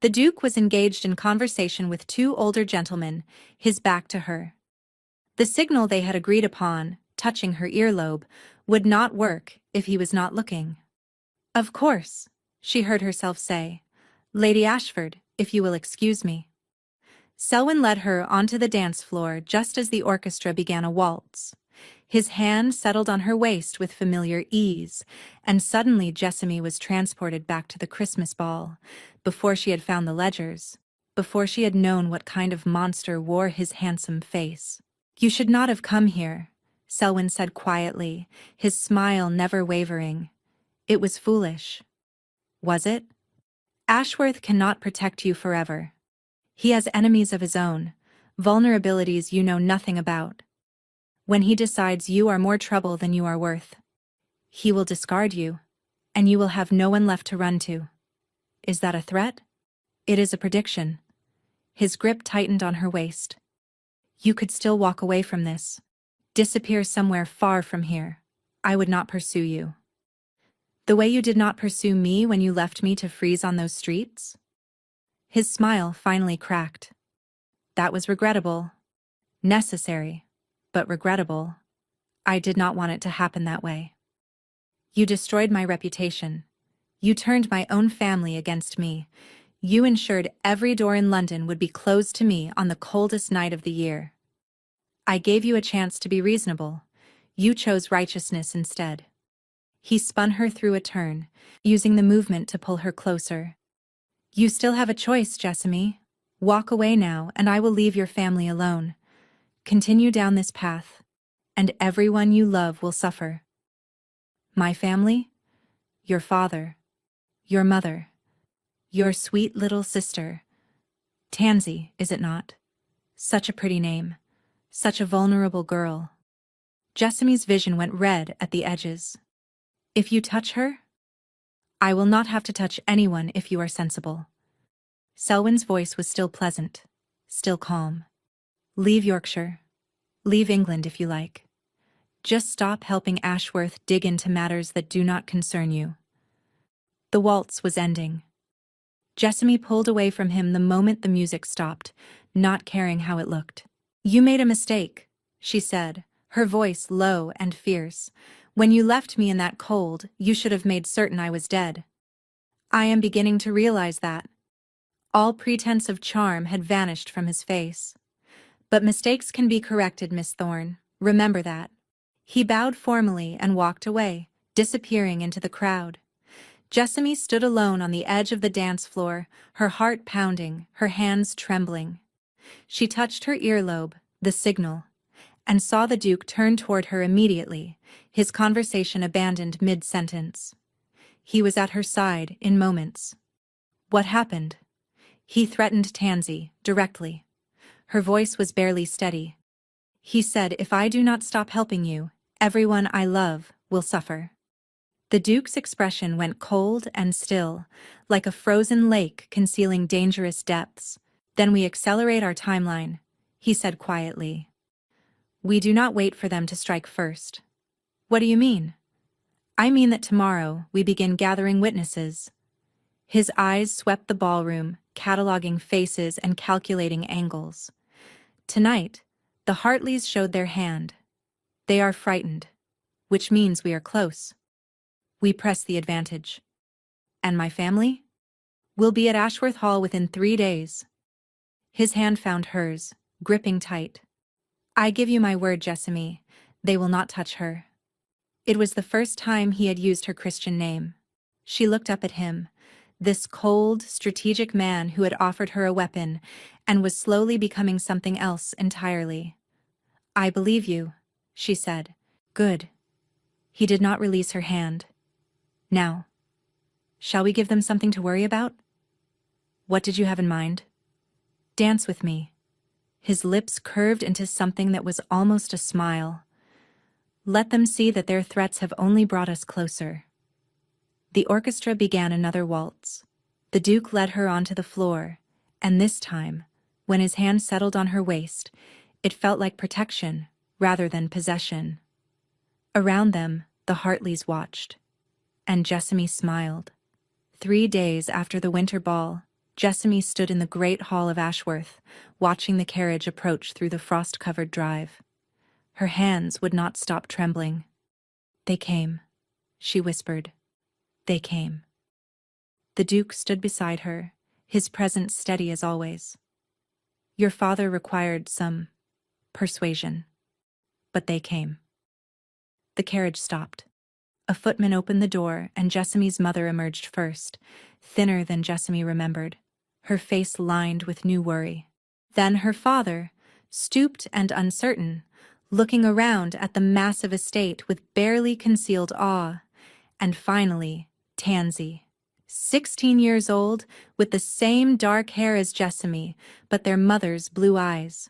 The Duke was engaged in conversation with two older gentlemen, his back to her. The signal they had agreed upon, touching her earlobe, would not work if he was not looking. Of course, she heard herself say. Lady Ashford, if you will excuse me. Selwyn led her onto the dance floor just as the orchestra began a waltz. His hand settled on her waist with familiar ease, and suddenly Jessamy was transported back to the Christmas ball, before she had found the ledgers, before she had known what kind of monster wore his handsome face. You should not have come here, Selwyn said quietly, his smile never wavering. It was foolish. Was it? Ashworth cannot protect you forever. He has enemies of his own, vulnerabilities you know nothing about. When he decides you are more trouble than you are worth, he will discard you, and you will have no one left to run to. Is that a threat? It is a prediction. His grip tightened on her waist. You could still walk away from this. Disappear somewhere far from here. I would not pursue you. The way you did not pursue me when you left me to freeze on those streets? His smile finally cracked. That was regrettable. Necessary, but regrettable. I did not want it to happen that way. You destroyed my reputation. You turned my own family against me. You ensured every door in London would be closed to me on the coldest night of the year. I gave you a chance to be reasonable. You chose righteousness instead. He spun her through a turn, using the movement to pull her closer. You still have a choice, Jessamy. Walk away now, and I will leave your family alone. Continue down this path, and everyone you love will suffer. My family? Your father. Your mother. Your sweet little sister. Tansy, is it not? Such a pretty name. Such a vulnerable girl. Jessamy's vision went red at the edges. If you touch her, I will not have to touch anyone if you are sensible. Selwyn's voice was still pleasant, still calm. Leave Yorkshire. Leave England if you like. Just stop helping Ashworth dig into matters that do not concern you. The waltz was ending. Jessamy pulled away from him the moment the music stopped, not caring how it looked. You made a mistake, she said, her voice low and fierce. When you left me in that cold, you should have made certain I was dead. I am beginning to realize that. All pretense of charm had vanished from his face. But mistakes can be corrected, Miss Thorne. Remember that. He bowed formally and walked away, disappearing into the crowd. Jessamy stood alone on the edge of the dance floor, her heart pounding, her hands trembling. She touched her earlobe, the signal, and saw the Duke turn toward her immediately, his conversation abandoned mid-sentence. He was at her side in moments. What happened? He threatened Tansy, directly. Her voice was barely steady. He said, if I do not stop helping you, everyone I love will suffer. The Duke's expression went cold and still, like a frozen lake concealing dangerous depths. Then we accelerate our timeline, he said quietly. We do not wait for them to strike first. What do you mean? I mean that tomorrow we begin gathering witnesses. His eyes swept the ballroom, cataloging faces and calculating angles. Tonight, the Hartleys showed their hand. They are frightened, which means we are close. We press the advantage. And my family? We'll be at Ashworth Hall within 3 days. His hand found hers, gripping tight. I give you my word, Jessamy, they will not touch her. It was the first time he had used her Christian name. She looked up at him, this cold, strategic man who had offered her a weapon and was slowly becoming something else entirely. I believe you, she said. Good. He did not release her hand. Now, shall we give them something to worry about? What did you have in mind? Dance with me. His lips curved into something that was almost a smile. Let them see that their threats have only brought us closer. The orchestra began another waltz. The Duke led her onto the floor, and this time, when his hand settled on her waist, it felt like protection rather than possession. Around them, the Hartleys watched. And Jessamy smiled. 3 days after the winter ball, Jessamy stood in the great hall of Ashworth, watching the carriage approach through the frost-covered drive. Her hands would not stop trembling. They came, she whispered. They came. The Duke stood beside her, his presence steady as always. Your father required some persuasion, but they came. The carriage stopped. A footman opened the door, and Jessamy's mother emerged first, thinner than Jessamy remembered, her face lined with new worry. Then her father, stooped and uncertain, looking around at the massive estate with barely concealed awe. And finally, Tansy, 16 years old, with the same dark hair as Jessamy, but their mother's blue eyes.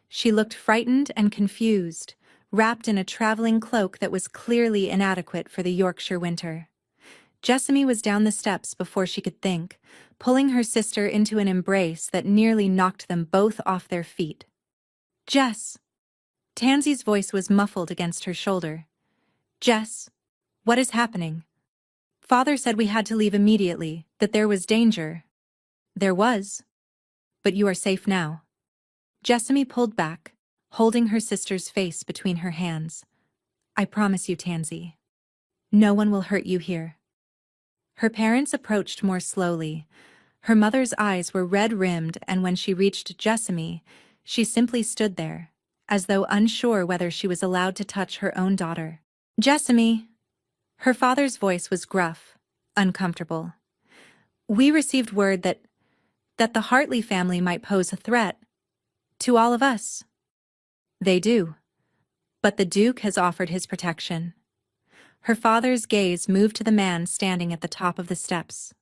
She looked frightened and confused, wrapped in a traveling cloak that was clearly inadequate for the Yorkshire winter. Jessamy was down the steps before she could think, pulling her sister into an embrace that nearly knocked them both off their feet. Jess! Tansy's voice was muffled against her shoulder. Jess, what is happening? Father said we had to leave immediately, that there was danger. There was. But you are safe now. Jessamy pulled back, holding her sister's face between her hands. I promise you, Tansy. No one will hurt you here. Her parents approached more slowly. Her mother's eyes were red-rimmed, and when she reached Jessamy, she simply stood there, as though unsure whether she was allowed to touch her own daughter. Jessamy! Her father's voice was gruff, uncomfortable. We received word that the Hartley family might pose a threat to all of us. They do. But the Duke has offered his protection. Her father's gaze moved to the man standing at the top of the steps.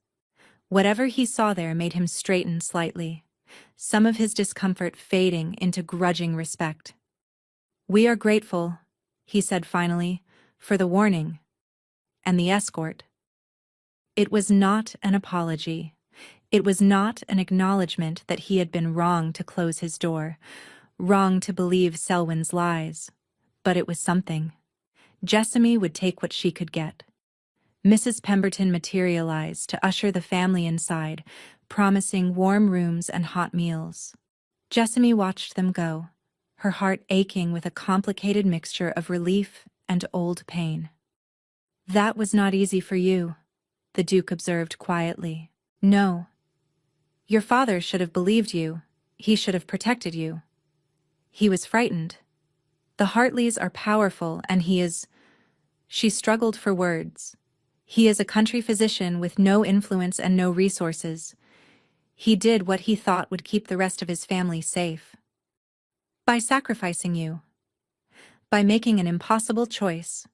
Whatever he saw there made him straighten slightly, some of his discomfort fading into grudging respect. We are grateful, he said finally, for the warning and the escort. It was not an apology. It was not an acknowledgement that he had been wrong to close his door, wrong to believe Selwyn's lies. But it was something. Jessamy would take what she could get. Mrs. Pemberton materialized to usher the family inside, promising warm rooms and hot meals. Jessamy watched them go, her heart aching with a complicated mixture of relief and old pain. That was not easy for you, the Duke observed quietly. No. Your father should have believed you. He should have protected you. He was frightened. The Hartleys are powerful, and he is... She struggled for words. He is a country physician with no influence and no resources. He did what he thought would keep the rest of his family safe. By sacrificing you. By making an impossible choice.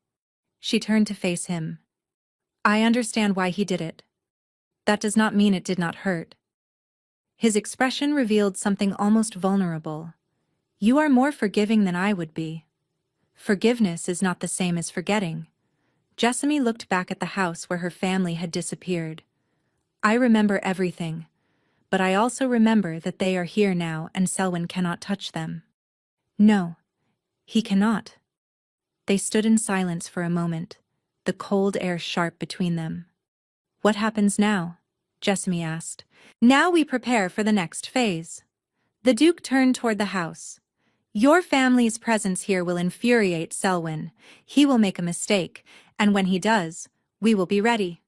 She turned to face him. I understand why he did it. That does not mean it did not hurt. His expression revealed something almost vulnerable. You are more forgiving than I would be. Forgiveness is not the same as forgetting. Jessamy looked back at the house where her family had disappeared. I remember everything, but I also remember that they are here now and Selwyn cannot touch them. No, he cannot. They stood in silence for a moment, the cold air sharp between them. What happens now? Jessamy asked. Now we prepare for the next phase. The Duke turned toward the house. Your family's presence here will infuriate Selwyn. He will make a mistake, and when he does, we will be ready.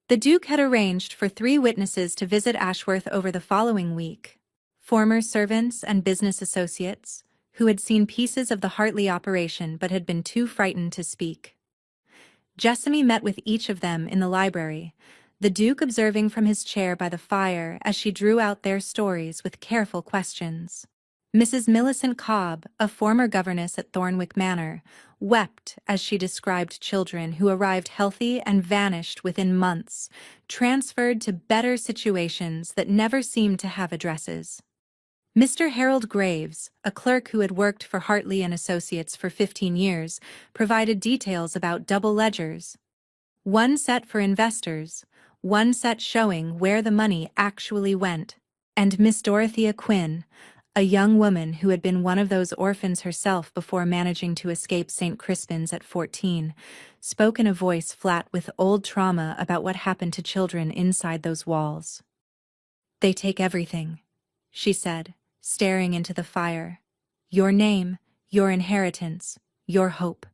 The Duke had arranged for 3 witnesses to visit Ashworth over the following week. Former servants and business associates, who had seen pieces of the Hartley operation but had been too frightened to speak. Jessamy met with each of them in the library, the Duke observing from his chair by the fire as she drew out their stories with careful questions. Mrs. Millicent Cobb, a former governess at Thornwick Manor, wept as she described children who arrived healthy and vanished within months, transferred to better situations that never seemed to have addresses. Mr. Harold Graves, a clerk who had worked for Hartley and Associates for 15 years, provided details about double ledgers. One set for investors, one set showing where the money actually went, and Miss Dorothea Quinn, a young woman who had been one of those orphans herself before managing to escape St. Crispin's at 14, spoke in a voice flat with old trauma about what happened to children inside those walls. They take everything, she said, staring into the fire. Your name, your inheritance, your hope.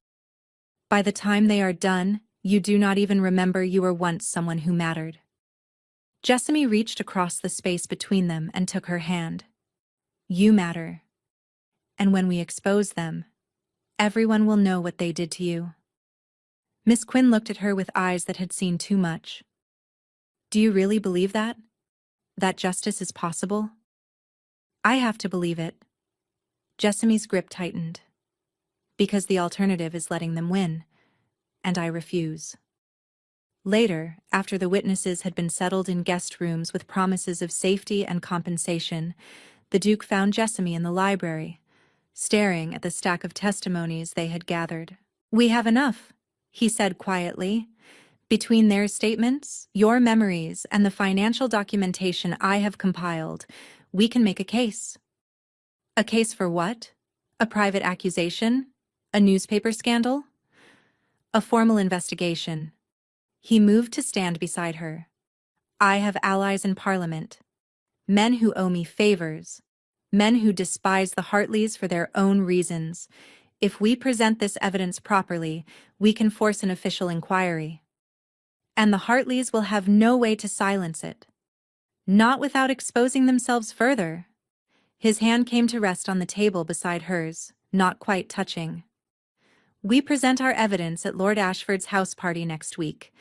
By the time they are done, you do not even remember you were once someone who mattered. Jessamy reached across the space between them and took her hand. You matter. And when we expose them, everyone will know what they did to you. Miss Quinn looked at her with eyes that had seen too much. Do you really believe that? That justice is possible? I have to believe it. Jessamy's grip tightened. Because the alternative is letting them win, and I refuse. Later, after the witnesses had been settled in guest rooms with promises of safety and compensation, the Duke found Jessamy in the library, staring at the stack of testimonies they had gathered. We have enough, he said quietly. Between their statements, your memories, and the financial documentation I have compiled, we can make a case. A case for what? A private accusation? A newspaper scandal? A formal investigation. He moved to stand beside her. I have allies in Parliament. Men who owe me favors. Men who despise the Hartleys for their own reasons. If we present this evidence properly, we can force an official inquiry. And the Hartleys will have no way to silence it. Not without exposing themselves further. His hand came to rest on the table beside hers, not quite touching. We present our evidence at Lord Ashford's house party next week.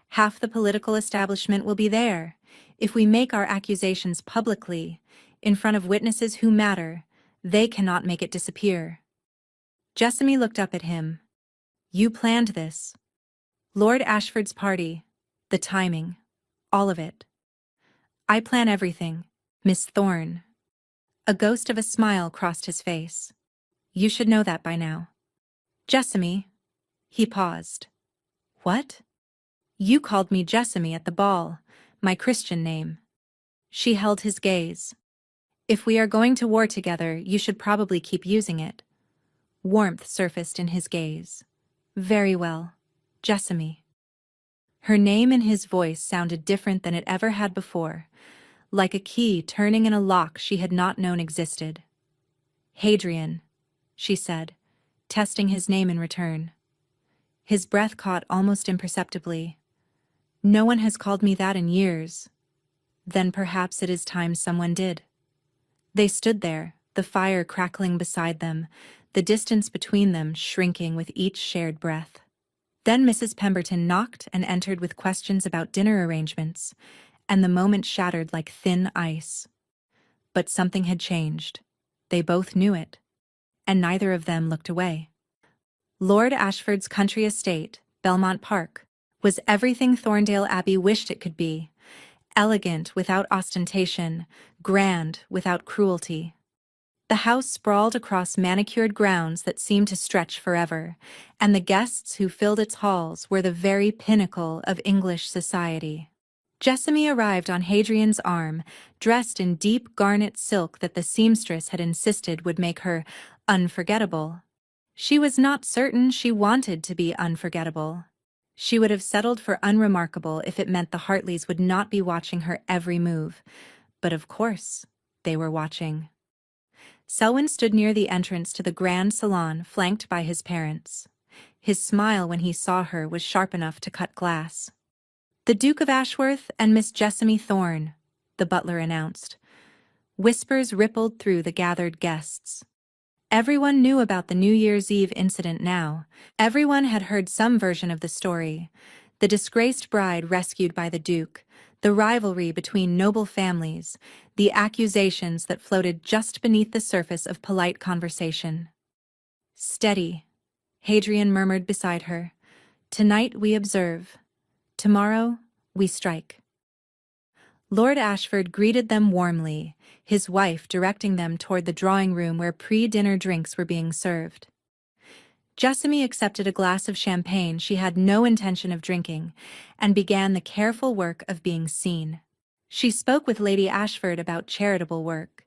Half the political establishment will be there. If we make our accusations publicly, in front of witnesses who matter, they cannot make it disappear. Jessamy looked up at him. You planned this. Lord Ashford's party, the timing, all of it. I plan everything, Miss Thorne. A ghost of a smile crossed his face. You should know that by now. Jessamy. He paused. What? You called me Jessamy at the ball, my Christian name. She held his gaze. If we are going to war together, you should probably keep using it. Warmth surfaced in his gaze. Very well, Jessamy. Her name in his voice sounded different than it ever had before, like a key turning in a lock she had not known existed. Hadrian, she said, testing his name in return. His breath caught almost imperceptibly. No one has called me that in years. Then perhaps it is time someone did. They stood there, the fire crackling beside them, the distance between them shrinking with each shared breath. Then Mrs. Pemberton knocked and entered with questions about dinner arrangements, and the moment shattered like thin ice. But something had changed. They both knew it, and neither of them looked away. Lord Ashford's country estate, Belmont Park, was everything Thorndale Abbey wished it could be: elegant without ostentation, grand without cruelty. The house sprawled across manicured grounds that seemed to stretch forever, and the guests who filled its halls were the very pinnacle of English society. Jessamy arrived on Hadrian's arm, dressed in deep garnet silk that the seamstress had insisted would make her unforgettable. She was not certain she wanted to be unforgettable. She would have settled for unremarkable if it meant the Hartleys would not be watching her every move. But of course, they were watching. Selwyn stood near the entrance to the grand salon, flanked by his parents. His smile when he saw her was sharp enough to cut glass. "The Duke of Ashworth and Miss Jessamy Thorne," the butler announced. Whispers rippled through the gathered guests. Everyone knew about the New Year's Eve incident now. Everyone had heard some version of the story. The disgraced bride rescued by the Duke, the rivalry between noble families, the accusations that floated just beneath the surface of polite conversation. "Steady," Hadrian murmured beside her. "Tonight we observe. Tomorrow we strike." Lord Ashford greeted them warmly, his wife directing them toward the drawing room where pre-dinner drinks were being served. Jessamy accepted a glass of champagne she had no intention of drinking, and began the careful work of being seen. She spoke with Lady Ashford about charitable work.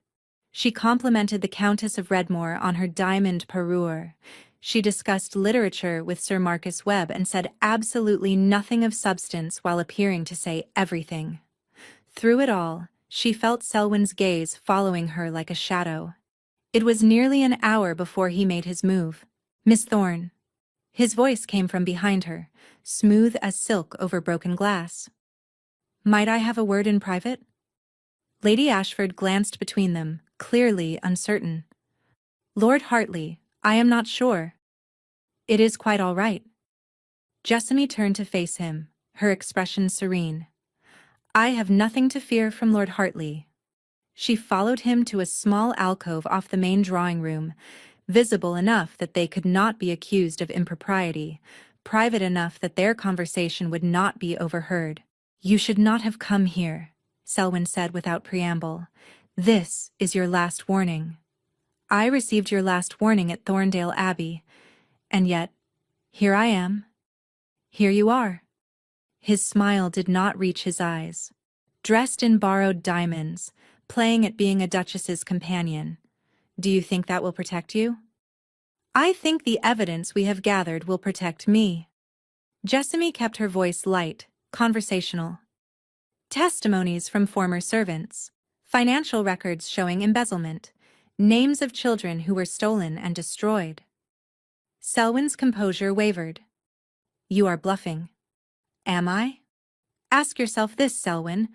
She complimented the Countess of Redmore on her diamond parure. She discussed literature with Sir Marcus Webb and said absolutely nothing of substance while appearing to say everything. Through it all, she felt Selwyn's gaze following her like a shadow. It was nearly an hour before he made his move. "Miss Thorne." His voice came from behind her, smooth as silk over broken glass. "Might I have a word in private?" Lady Ashford glanced between them, clearly uncertain. "Lord Hartley, I am not sure." "It is quite all right." Jessamy turned to face him, her expression serene. "I have nothing to fear from Lord Hartley." She followed him to a small alcove off the main drawing room, visible enough that they could not be accused of impropriety, private enough that their conversation would not be overheard. "You should not have come here," Selwyn said without preamble. "This is your last warning. I received your last warning at Thorndale Abbey, and yet, here I am. Here you are." His smile did not reach his eyes. "Dressed in borrowed diamonds, playing at being a duchess's companion. Do you think that will protect you?" "I think the evidence we have gathered will protect me." Jessamy kept her voice light, conversational. "Testimonies from former servants, financial records showing embezzlement, names of children who were stolen and destroyed." Selwyn's composure wavered. "You are bluffing." "Am I? Ask yourself this, Selwyn.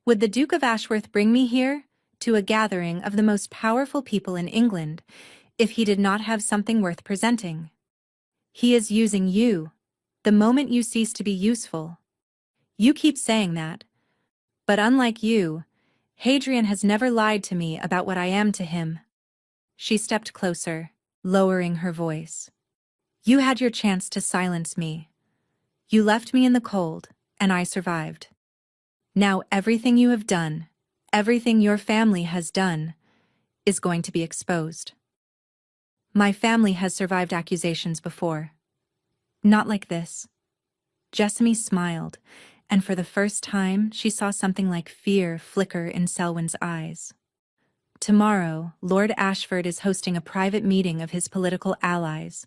Would the Duke of Ashworth bring me here, to a gathering of the most powerful people in England, if he did not have something worth presenting? He is using you, the moment you cease to be useful. You keep saying that. But unlike you, Hadrian has never lied to me about what I am to him." She stepped closer, lowering her voice. "You had your chance to silence me. You left me in the cold, and I survived. Now everything you have done, everything your family has done, is going to be exposed. My family has survived accusations before. Not like this." Jessamy smiled, and for the first time she saw something like fear flicker in Selwyn's eyes. "Tomorrow, Lord Ashford is hosting a private meeting of his political allies.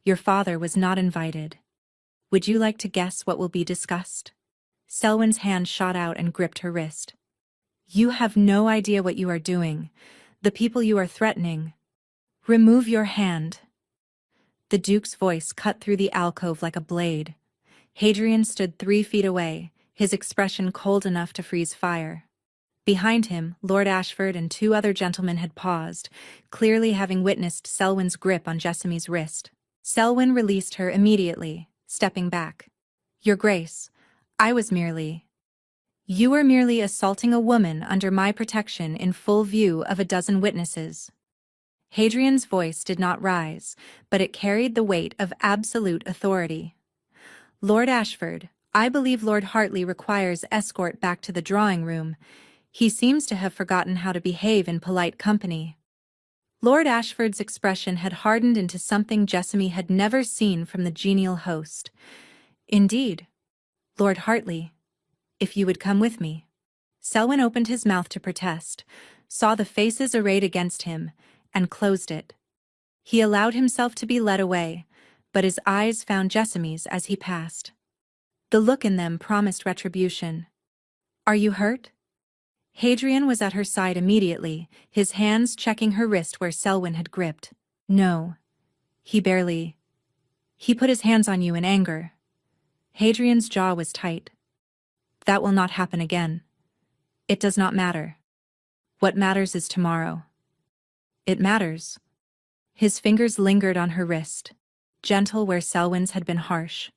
Your father was not invited. Would you like to guess what will be discussed?" Selwyn's hand shot out and gripped her wrist. "You have no idea what you are doing, the people you are threatening. Remove your hand." The Duke's voice cut through the alcove like a blade. Hadrian stood 3 feet away, his expression cold enough to freeze fire. Behind him, Lord Ashford and 2 other gentlemen had paused, clearly having witnessed Selwyn's grip on Jessamy's wrist. Selwyn released her immediately, stepping back. "Your Grace, You were merely assaulting a woman under my protection in full view of a dozen witnesses." Hadrian's voice did not rise, but it carried the weight of absolute authority. Lord Ashford, I believe Lord Hartley requires escort back to the drawing room. He seems to have forgotten how to behave in polite company. Lord Ashford's expression had hardened into something Jessamy had never seen from the genial host. Indeed, Lord Hartley, if you would come with me. Selwyn opened his mouth to protest, saw the faces arrayed against him, and closed it. He allowed himself to be led away, but his eyes found Jessamy's as he passed. The look in them promised retribution. Are you hurt? Hadrian was at her side immediately, his hands checking her wrist where Selwyn had gripped. No. He put his hands on you in anger. Hadrian's jaw was tight. That will not happen again. It does not matter. What matters is tomorrow. It matters. His fingers lingered on her wrist, gentle where Selwyn's had been harsh.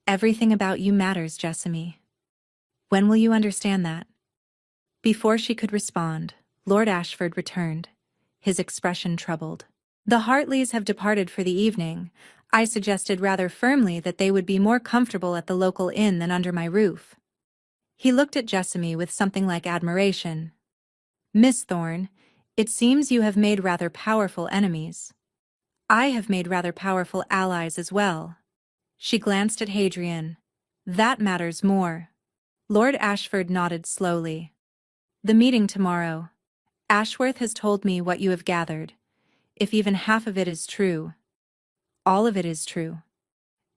Everything about you matters, Jessamy. When will you understand that? Before she could respond, Lord Ashford returned, his expression troubled. The Hartleys have departed for the evening. I suggested rather firmly that they would be more comfortable at the local inn than under my roof. He looked at Jessamy with something like admiration. Miss Thorne, it seems you have made rather powerful enemies. I have made rather powerful allies as well. She glanced at Hadrian. That matters more. Lord Ashford nodded slowly. The meeting tomorrow. Ashworth has told me what you have gathered. If even half of it is true, all of it is true,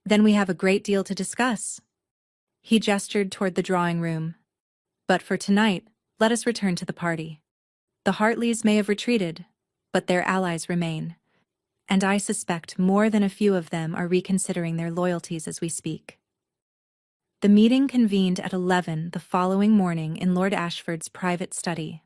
then we have a great deal to discuss. He gestured toward the drawing room. But for tonight, let us return to the party. The Hartleys may have retreated, but their allies remain, and I suspect more than a few of them are reconsidering their loyalties as we speak. The meeting convened at 11 the following morning in Lord Ashford's private study.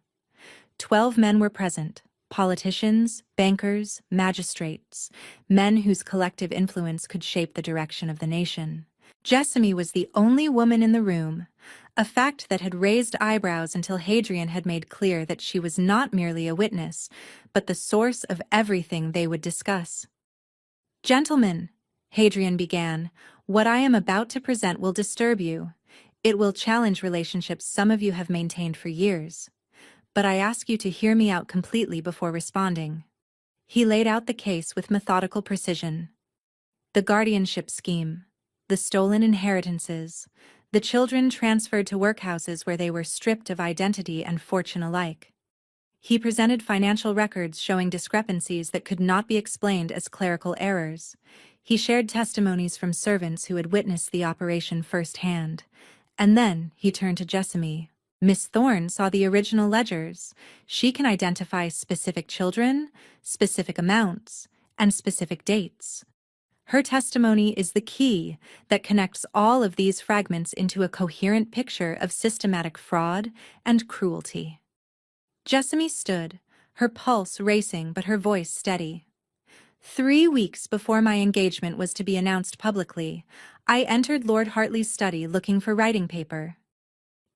12 men were present, politicians, bankers, magistrates, men whose collective influence could shape the direction of the nation. Jessamy was the only woman in the room, a fact that had raised eyebrows until Hadrian had made clear that she was not merely a witness, but the source of everything they would discuss. Gentlemen, Hadrian began, what I am about to present will disturb you. It will challenge relationships some of you have maintained for years. But I ask you to hear me out completely before responding. He laid out the case with methodical precision. The guardianship scheme, the stolen inheritances, the children transferred to workhouses where they were stripped of identity and fortune alike. He presented financial records showing discrepancies that could not be explained as clerical errors. He shared testimonies from servants who had witnessed the operation firsthand. And then he turned to Jessamy. Miss Thorne saw the original ledgers. She can identify specific children, specific amounts, and specific dates. Her testimony is the key that connects all of these fragments into a coherent picture of systematic fraud and cruelty. Jessamy stood, her pulse racing but her voice steady. 3 weeks before my engagement was to be announced publicly, I entered Lord Hartley's study looking for writing paper.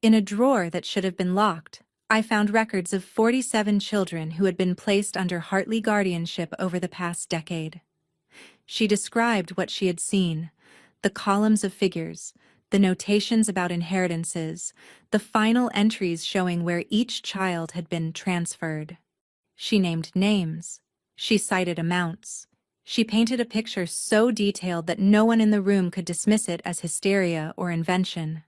In a drawer that should have been locked, I found records of 47 children who had been placed under Hartley guardianship over the past decade. She described what she had seen, the columns of figures, the notations about inheritances, the final entries showing where each child had been transferred. She named names. She cited amounts. She painted a picture so detailed that no one in the room could dismiss it as hysteria or invention.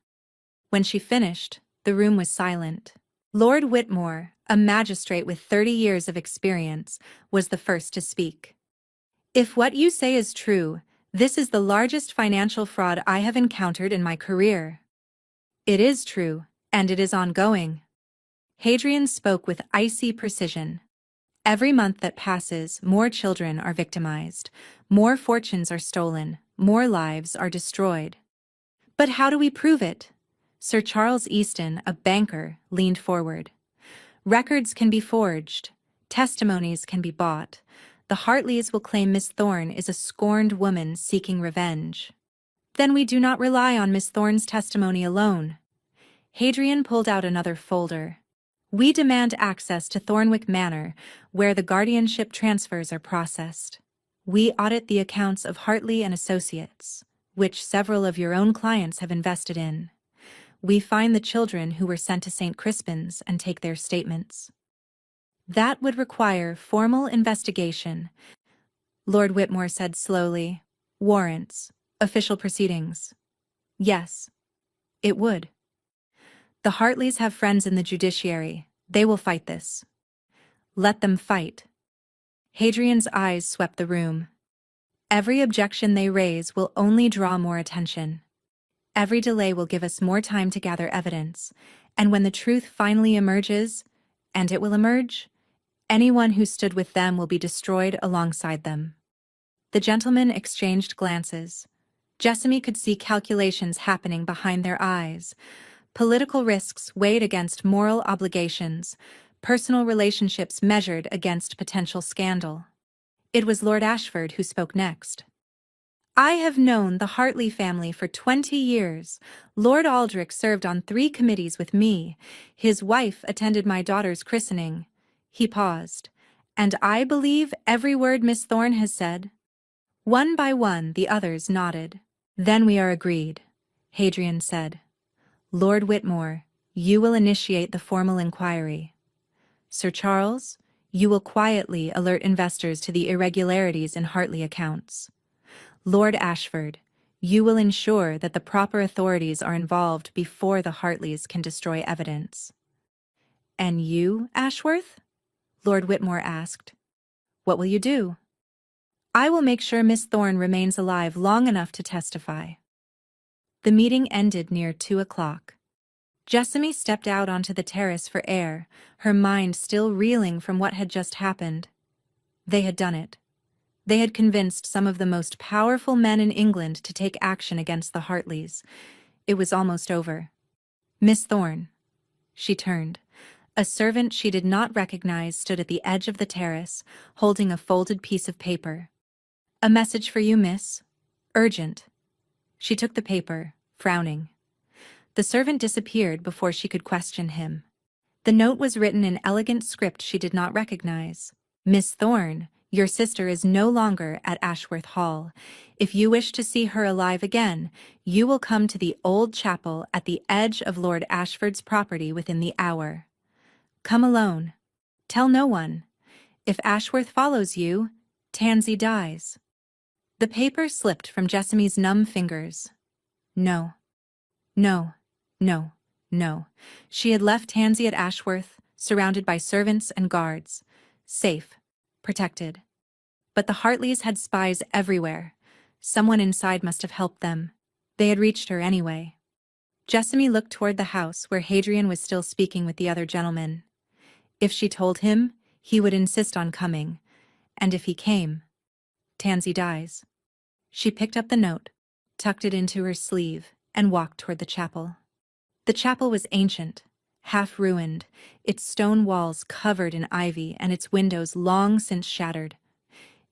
When she finished, the room was silent. Lord Whitmore, a magistrate with 30 years of experience, was the first to speak. If what you say is true, this is the largest financial fraud I have encountered in my career. It is true, and it is ongoing. Hadrian spoke with icy precision. Every month that passes, more children are victimized, more fortunes are stolen, more lives are destroyed. But how do we prove it? Sir Charles Easton, a banker, leaned forward. Records can be forged. Testimonies can be bought. The Hartleys will claim Miss Thorne is a scorned woman seeking revenge. Then we do not rely on Miss Thorne's testimony alone. Hadrian pulled out another folder. We demand access to Thornwick Manor, where the guardianship transfers are processed. We audit the accounts of Hartley and Associates, which several of your own clients have invested in. We find the children who were sent to St. Crispin's and take their statements. That would require formal investigation, Lord Whitmore said slowly. Warrants, official proceedings. Yes, it would. The Hartleys have friends in the judiciary. They will fight this. Let them fight. Hadrian's eyes swept the room. Every objection they raise will only draw more attention. Every delay will give us more time to gather evidence, and when the truth finally emerges, and it will emerge, anyone who stood with them will be destroyed alongside them. The gentlemen exchanged glances. Jessamy could see calculations happening behind their eyes. Political risks weighed against moral obligations, personal relationships measured against potential scandal. It was Lord Ashford who spoke next. I have known the Hartley family for 20 years. Lord Aldrich served on 3 committees with me. His wife attended my daughter's christening. He paused. And I believe every word Miss Thorne has said. One by one, the others nodded. Then we are agreed, Hadrian said. Lord Whitmore, you will initiate the formal inquiry. Sir Charles, you will quietly alert investors to the irregularities in Hartley accounts. Lord Ashford, you will ensure that the proper authorities are involved before the Hartleys can destroy evidence. And you, Ashworth? Lord Whitmore asked. What will you do? I will make sure Miss Thorne remains alive long enough to testify. The meeting ended near 2 o'clock. Jessamy stepped out onto the terrace for air, her mind still reeling from what had just happened. They had done it. They had convinced some of the most powerful men in England to take action against the Hartleys. It was almost over. Miss Thorne. She turned. A servant she did not recognize stood at the edge of the terrace, holding a folded piece of paper. A message for you, miss. Urgent. She took the paper, frowning. The servant disappeared before she could question him. The note was written in elegant script she did not recognize. Miss Thorne, your sister is no longer at Ashworth Hall. If you wish to see her alive again, you will come to the old chapel at the edge of Lord Ashford's property within the hour. Come alone. Tell no one. If Ashworth follows you, Tansy dies. The paper slipped from Jessamy's numb fingers. No. No. No. No. She had left Tansy at Ashworth, surrounded by servants and guards. Safe. Protected. But the Hartleys had spies everywhere. Someone inside must have helped them. They had reached her anyway. Jessamy looked toward the house where Hadrian was still speaking with the other gentlemen. If she told him, he would insist on coming. And if he came, Tansy dies. She picked up the note, tucked it into her sleeve, and walked toward the chapel. The chapel was ancient, half ruined, its stone walls covered in ivy and its windows long since shattered.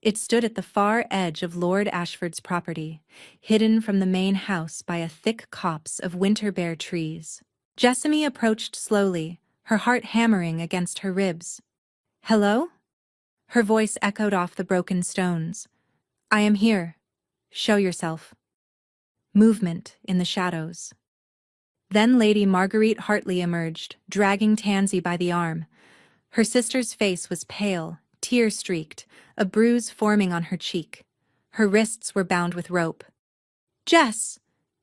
It stood at the far edge of Lord Ashford's property, hidden from the main house by a thick copse of winter-bare trees. Jessamy approached slowly, her heart hammering against her ribs. Hello? Her voice echoed off the broken stones. I am here. Show yourself. Movement in the shadows. Then Lady Marguerite Hartley emerged, dragging Tansy by the arm. Her sister's face was pale, tear-streaked, a bruise forming on her cheek. Her wrists were bound with rope. Jess!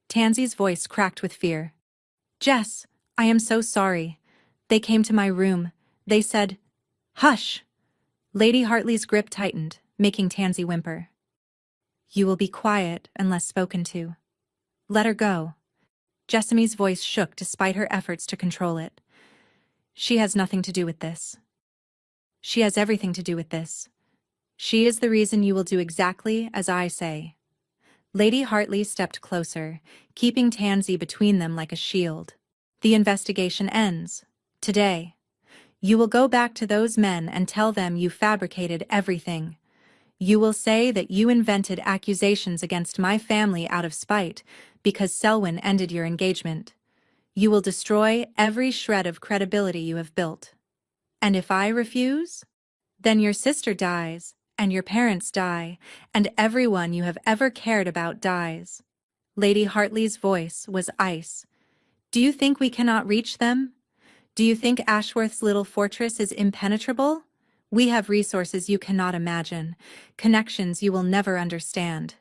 Tansy's voice cracked with fear. Jess, I am so sorry. They came to my room. They said, Hush! Lady Hartley's grip tightened, making Tansy whimper. You will be quiet unless spoken to. Let her go. Jessamy's voice shook despite her efforts to control it. She has nothing to do with this. She has everything to do with this. She is the reason you will do exactly as I say. Lady Hartley stepped closer, keeping Tansy between them like a shield. The investigation ends. Today. You will go back to those men and tell them you fabricated everything. You will say that you invented accusations against my family out of spite because Selwyn ended your engagement. You will destroy every shred of credibility you have built. And if I refuse? Then your sister dies, and your parents die, and everyone you have ever cared about dies. Lady Hartley's voice was ice. Do you think we cannot reach them? Do you think Ashworth's little fortress is impenetrable? We have resources you cannot imagine, connections you will never understand.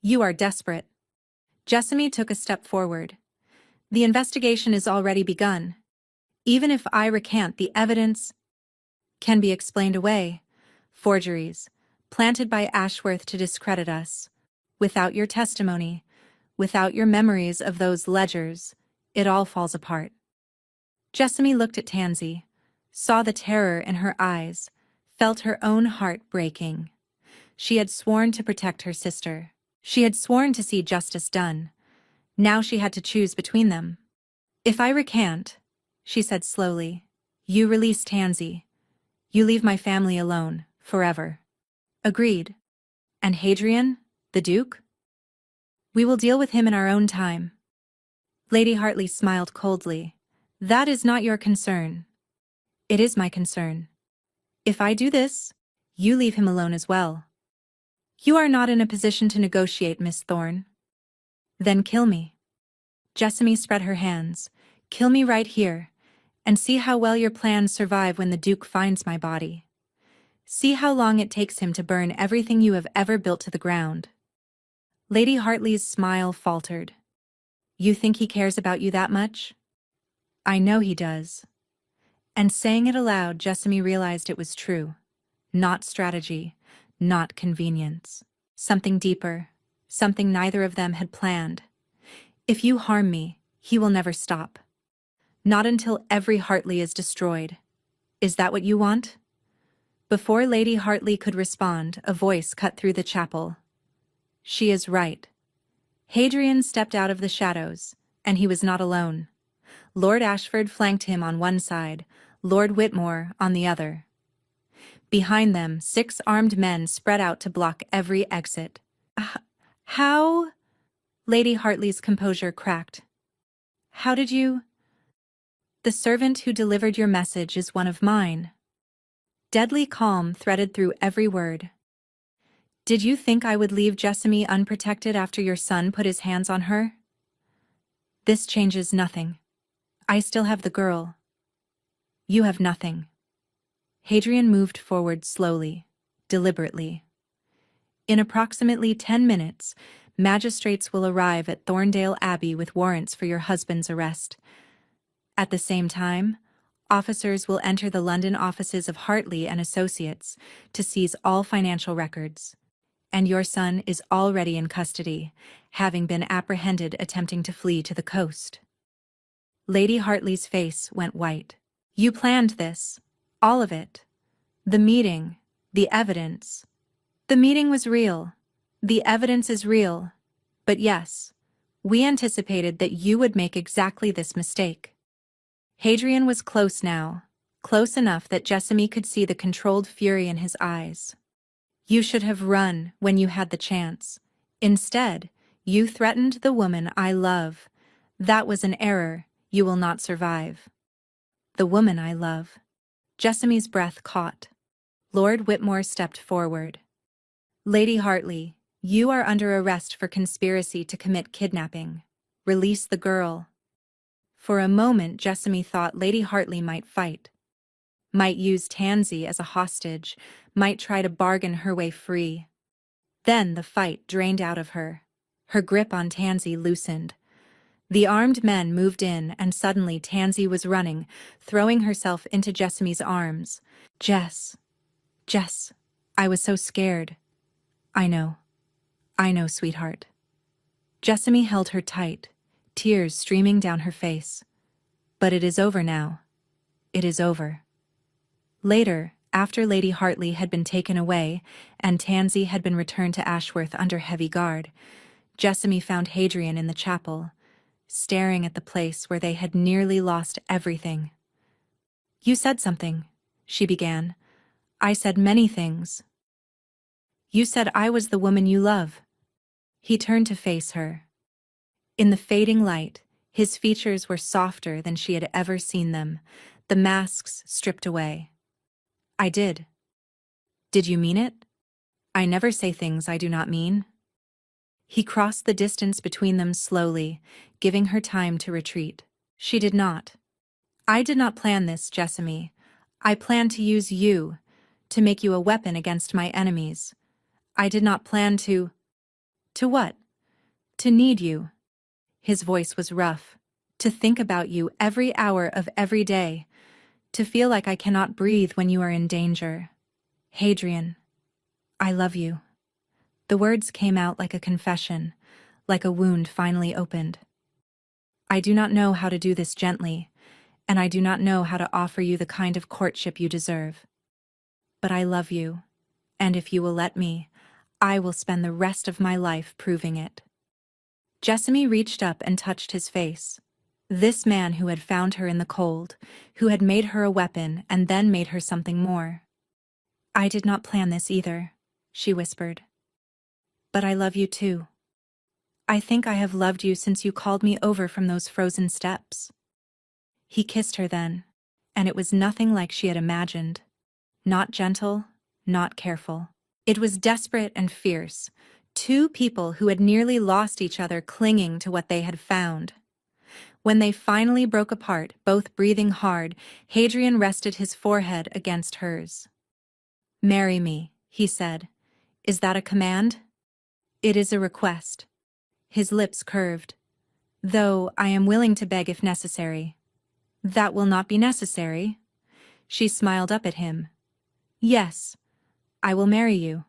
You are desperate. Jessamy took a step forward. The investigation is already begun. Even if I recant, the evidence can be explained away. Forgeries, planted by Ashworth to discredit us. Without your testimony, without your memories of those ledgers, it all falls apart. Jessamy looked at Tansy, saw the terror in her eyes, felt her own heart breaking. She had sworn to protect her sister. She had sworn to see justice done. Now she had to choose between them. If I recant, she said slowly, you release Tansy. You leave my family alone, forever. Agreed. And Hadrian, the Duke? We will deal with him in our own time. Lady Hartley smiled coldly. That is not your concern. It is my concern. If I do this, you leave him alone as well. You are not in a position to negotiate, Miss Thorne. Then kill me. Jessamy spread her hands. Kill me right here, and see how well your plans survive when the Duke finds my body. See how long it takes him to burn everything you have ever built to the ground. Lady Hartley's smile faltered. You think he cares about you that much? I know he does. And saying it aloud, Jessamy realized it was true. Not strategy, not convenience. Something deeper, something neither of them had planned. If you harm me, he will never stop. Not until every Hartley is destroyed. Is that what you want? Before Lady Hartley could respond, a voice cut through the chapel. She is right. Hadrian stepped out of the shadows, and he was not alone. Lord Ashford flanked him on one side, Lord Whitmore on the other. Behind them, 6 armed men spread out to block every exit. How? Lady Hartley's composure cracked. How did you? The servant who delivered your message is one of mine. Deadly calm threaded through every word. Did you think I would leave Jessamy unprotected after your son put his hands on her? This changes nothing. I still have the girl. You have nothing. Hadrian moved forward slowly, deliberately. In approximately 10 minutes, magistrates will arrive at Thorndale Abbey with warrants for your husband's arrest. At the same time, officers will enter the London offices of Hartley and Associates to seize all financial records. And your son is already in custody, having been apprehended attempting to flee to the coast. Lady Hartley's face went white. You planned this, all of it. The meeting, the evidence. The meeting was real. The evidence is real. But yes, we anticipated that you would make exactly this mistake. Hadrian was close now, close enough that Jessamy could see the controlled fury in his eyes. You should have run when you had the chance. Instead, you threatened the woman I love. That was an error you will not survive. The woman I love. Jessamy's breath caught. Lord Whitmore stepped forward. Lady Hartley, you are under arrest for conspiracy to commit kidnapping. Release the girl. For a moment, Jessamy thought Lady Hartley might fight. Might use Tansy as a hostage, might try to bargain her way free. Then the fight drained out of her. Her grip on Tansy loosened. The armed men moved in, and suddenly Tansy was running, throwing herself into Jessamy's arms. Jess, I was so scared. I know, sweetheart. Jessamy held her tight, tears streaming down her face. But it is over now. It is over. Later, after Lady Hartley had been taken away and Tansy had been returned to Ashworth under heavy guard, Jessamy found Hadrian in the chapel, staring at the place where they had nearly lost everything. You said something, she began. I said many things. You said I was the woman you love. He turned to face her. In the fading light, His features were softer than she had ever seen them, the masks stripped away. I did. Did you mean it? I never say things I do not mean. He crossed the distance between them slowly, giving her time to retreat. She did not. I did not plan this, Jessamy. I planned to use you, to make you a weapon against my enemies. I did not plan to... To what? To need you. His voice was rough. To think about you every hour of every day. To feel like I cannot breathe when you are in danger. Hadrian, I love you. The words came out like a confession, like a wound finally opened. I do not know how to do this gently, and I do not know how to offer you the kind of courtship you deserve. But I love you, and if you will let me, I will spend the rest of my life proving it. Jessamy reached up and touched his face. This man who had found her in the cold, who had made her a weapon and then made her something more. I did not plan this either, she whispered. But I love you too. I think I have loved you since you called me over from those frozen steps. He kissed her then, and it was nothing like she had imagined. Not gentle, not careful. It was desperate and fierce, two people who had nearly lost each other clinging to what they had found. When they finally broke apart, both breathing hard, Hadrian rested his forehead against hers. Marry me, he said. Is that a command? It is a request. His lips curved. Though I am willing to beg if necessary. That will not be necessary. She smiled up at him. Yes, I will marry you.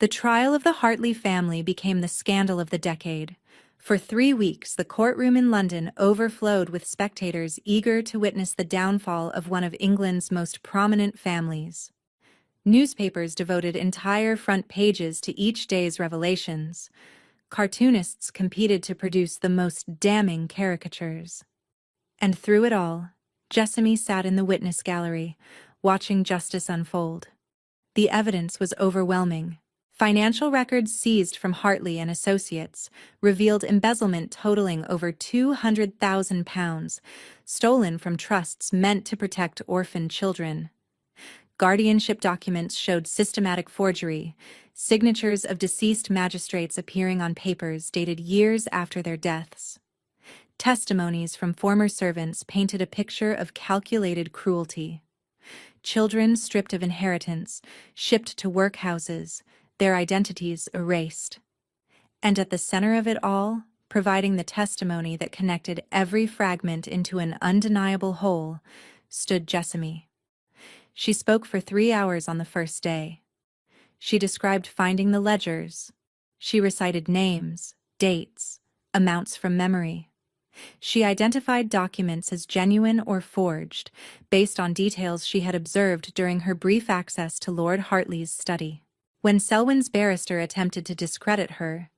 The trial of the Hartley family became the scandal of the decade. For 3 weeks, the courtroom in London overflowed with spectators eager to witness the downfall of one of England's most prominent families. Newspapers devoted entire front pages to each day's revelations. Cartoonists competed to produce the most damning caricatures. And through it all, Jessamy sat in the witness gallery, watching justice unfold. The evidence was overwhelming. Financial records seized from Hartley and Associates revealed embezzlement totaling over £200,000, stolen from trusts meant to protect orphaned children. Guardianship documents showed systematic forgery, signatures of deceased magistrates appearing on papers dated years after their deaths. Testimonies from former servants painted a picture of calculated cruelty. Children stripped of inheritance, shipped to workhouses, their identities erased. And at the center of it all, providing the testimony that connected every fragment into an undeniable whole, stood Jessamy. She spoke for 3 hours on the first day. She described finding the ledgers. She recited names, dates, amounts from memory. She identified documents as genuine or forged, based on details she had observed during her brief access to Lord Hartley's study. When Selwyn's barrister attempted to discredit her,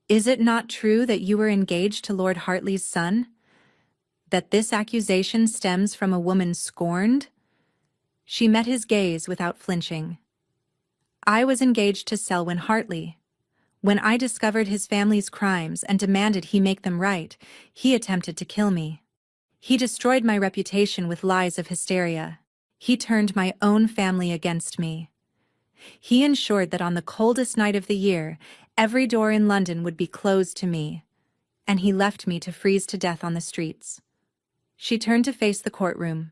"Is it not true that you were engaged to Lord Hartley's son? That this accusation stems from a woman scorned?" She met his gaze without flinching. "I was engaged to Selwyn Hartley. When I discovered his family's crimes and demanded he make them right, he attempted to kill me. He destroyed my reputation with lies of hysteria. He turned my own family against me. He ensured that on the coldest night of the year, every door in London would be closed to me, and he left me to freeze to death on the streets." She turned to face the courtroom.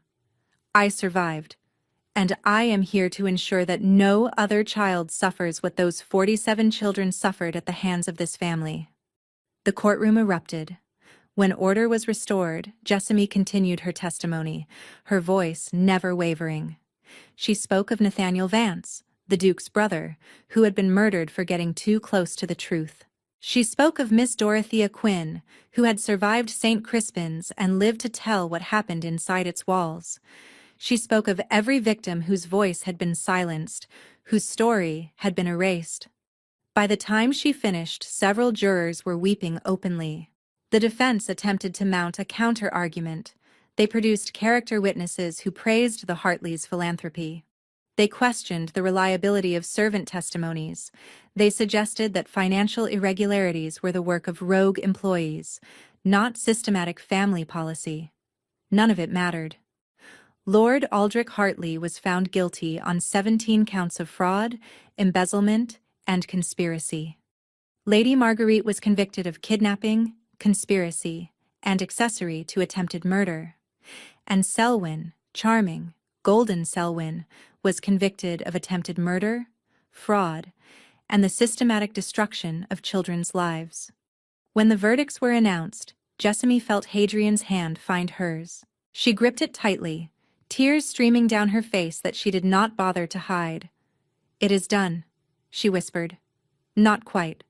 "I survived. And I am here to ensure that no other child suffers what those 47 children suffered at the hands of this family." The courtroom erupted. When order was restored, Jessamy continued her testimony, her voice never wavering. She spoke of Nathaniel Vance, the Duke's brother, who had been murdered for getting too close to the truth. She spoke of Miss Dorothea Quinn, who had survived St. Crispin's and lived to tell what happened inside its walls. She spoke of every victim whose voice had been silenced, whose story had been erased. By the time she finished, several jurors were weeping openly. The defense attempted to mount a counter-argument. They produced character witnesses who praised the Hartleys' philanthropy. They questioned the reliability of servant testimonies. They suggested that financial irregularities were the work of rogue employees, not systematic family policy. None of it mattered. Lord Aldrich Hartley was found guilty on 17 counts of fraud, embezzlement, and conspiracy. Lady Marguerite was convicted of kidnapping, conspiracy, and accessory to attempted murder. And Selwyn, charming, golden Selwyn, was convicted of attempted murder, fraud, and the systematic destruction of children's lives. When the verdicts were announced, Jessamy felt Hadrian's hand find hers. She gripped it tightly, tears streaming down her face that she did not bother to hide. "It is done," she whispered. "Not quite."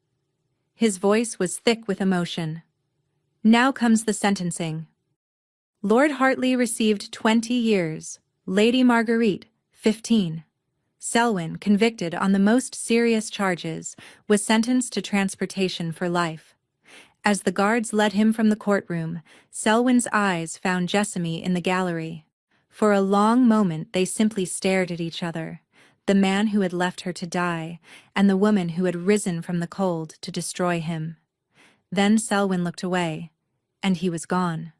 His voice was thick with emotion. "Now comes the sentencing." Lord Hartley received 20 years, Lady Marguerite, 15. Selwyn, convicted on the most serious charges, was sentenced to transportation for life. As the guards led him from the courtroom, Selwyn's eyes found Jessamy in the gallery. For a long moment they simply stared at each other, the man who had left her to die, and the woman who had risen from the cold to destroy him. Then Selwyn looked away, and he was gone.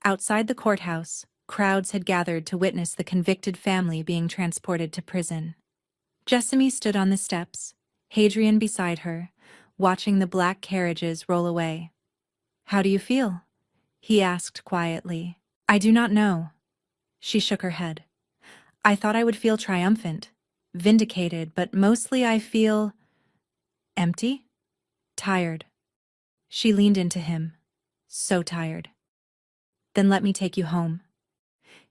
Outside the courthouse, crowds had gathered to witness the convicted family being transported to prison. Jessamy stood on the steps, Hadrian beside her, watching the black carriages roll away. "How do you feel?" he asked quietly. "I do not know." She shook her head. "I thought I would feel triumphant, vindicated, but mostly I feel empty, tired." She leaned into him, so tired. "Then let me take you home."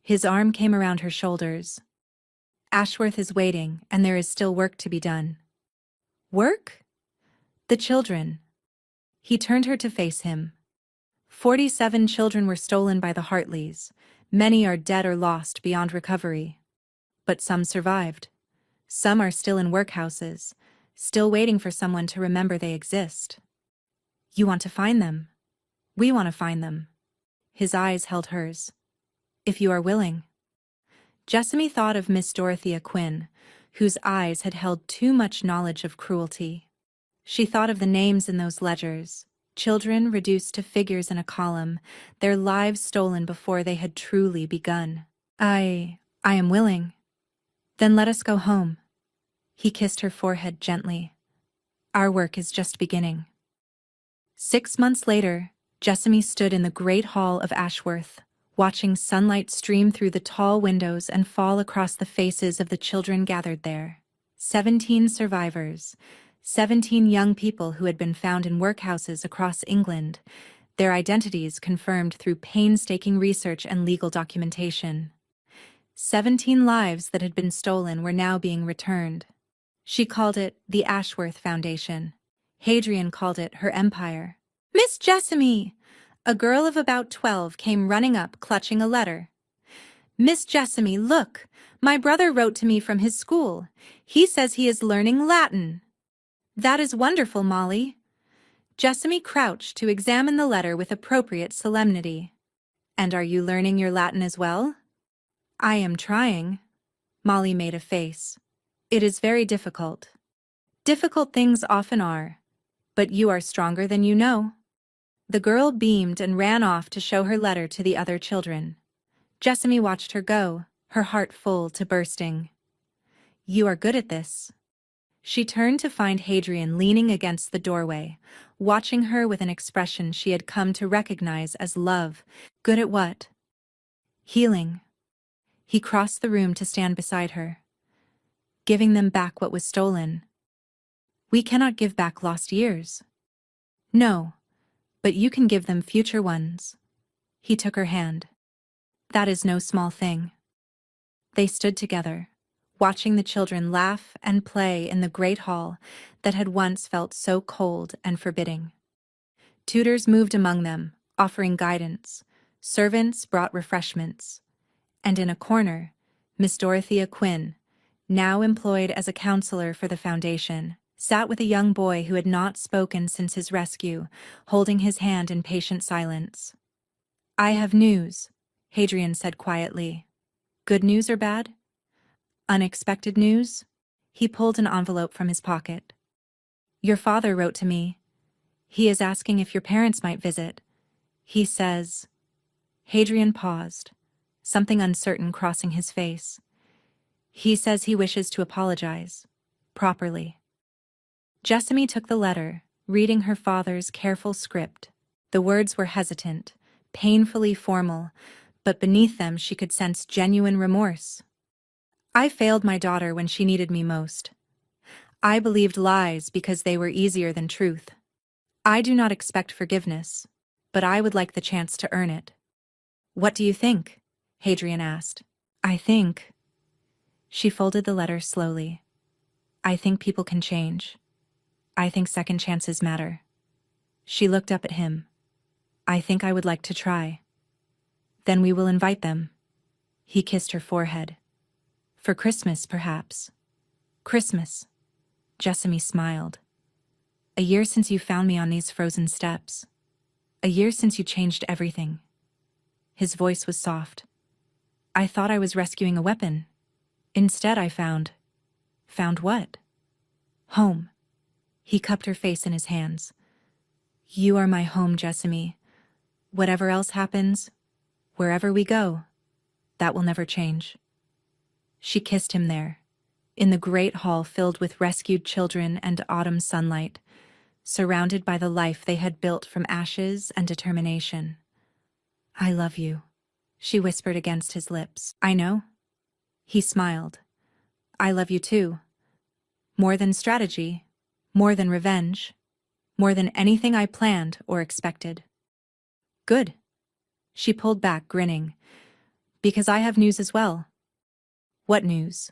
His arm came around her shoulders. "Ashworth is waiting, and there is still work to be done." "Work?" "The children." He turned her to face him. 47 children were stolen by the Hartleys. Many are dead or lost beyond recovery. But some survived. Some are still in workhouses, still waiting for someone to remember they exist. "You want to find them. We want to find them." His eyes held hers. "If you are willing." Jessamy thought of Miss Dorothea Quinn, whose eyes had held too much knowledge of cruelty. She thought of the names in those ledgers, children reduced to figures in a column, their lives stolen before they had truly begun. I am willing." "Then let us go home." He kissed her forehead gently. "Our work is just beginning." 6 months later, Jessamy stood in the great hall of Ashworth, watching sunlight stream through the tall windows and fall across the faces of the children gathered there. 17 survivors, 17 young people who had been found in workhouses across England, their identities confirmed through painstaking research and legal documentation. 17 lives that had been stolen were now being returned. She called it the Ashworth Foundation. Hadrian called it her empire. "Miss Jessamy!" A girl of about 12 came running up, clutching a letter. "Miss Jessamy, look! My brother wrote to me from his school. He says he is learning Latin." "That is wonderful, Molly." Jessamy crouched to examine the letter with appropriate solemnity. "And are you learning your Latin as well?" "I am trying." Molly made a face. "It is very difficult." "Difficult things often are. But you are stronger than you know." The girl beamed and ran off to show her letter to the other children. Jessamy watched her go, her heart full to bursting. "You are good at this." She turned to find Hadrian leaning against the doorway, watching her with an expression she had come to recognize as love. "Good at what?" "Healing." He crossed the room to stand beside her. "Giving them back what was stolen." "We cannot give back lost years." "No, but you can give them future ones." He took her hand. "That is no small thing." They stood together, watching the children laugh and play in the great hall that had once felt so cold and forbidding. Tutors moved among them, offering guidance. Servants brought refreshments. And in a corner, Miss Dorothea Quinn, now employed as a counselor for the foundation, sat with a young boy who had not spoken since his rescue, holding his hand in patient silence. "I have news," Hadrian said quietly. "Good news or bad?" "Unexpected news?" He pulled an envelope from his pocket. "Your father wrote to me. He is asking if your parents might visit. He says. Hadrian paused, something uncertain crossing his face. He says he wishes to apologize. Properly. Jessamy took the letter, reading her father's careful script. The words were hesitant, painfully formal, but beneath them she could sense genuine remorse. I failed my daughter when she needed me most. I believed lies because they were easier than truth. I do not expect forgiveness, but I would like the chance to earn it. What do you think? Hadrian asked. I think. She folded the letter slowly. I think people can change. I think second chances matter. She looked up at him. I think I would like to try. Then we will invite them. He kissed her forehead. For Christmas, perhaps. Christmas. Jessamy smiled. A year since you found me on these frozen steps. A year since you changed everything. His voice was soft. I thought I was rescuing a weapon. Instead I found... Found what? Home. He cupped her face in his hands. You are my home, Jessamy. Whatever else happens, wherever we go, that will never change. She kissed him there, in the great hall filled with rescued children and autumn sunlight, surrounded by the life they had built from ashes and determination. I love you, she whispered against his lips. I know. He smiled. I love you too. More than strategy, more than revenge, more than anything I planned or expected. Good. She pulled back, grinning. Because I have news as well. What news?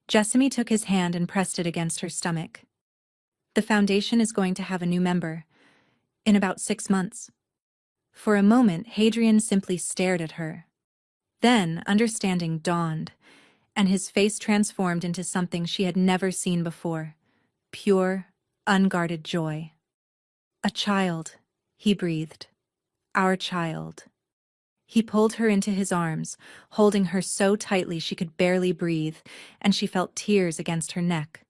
Jessamy took his hand and pressed it against her stomach. The foundation is going to have a new member. In about 6 months. For a moment, Hadrian simply stared at her. Then, understanding dawned, and his face transformed into something she had never seen before. Pure, unguarded joy. A child, he breathed. Our child. He pulled her into his arms, holding her so tightly she could barely breathe, and she felt tears against her neck.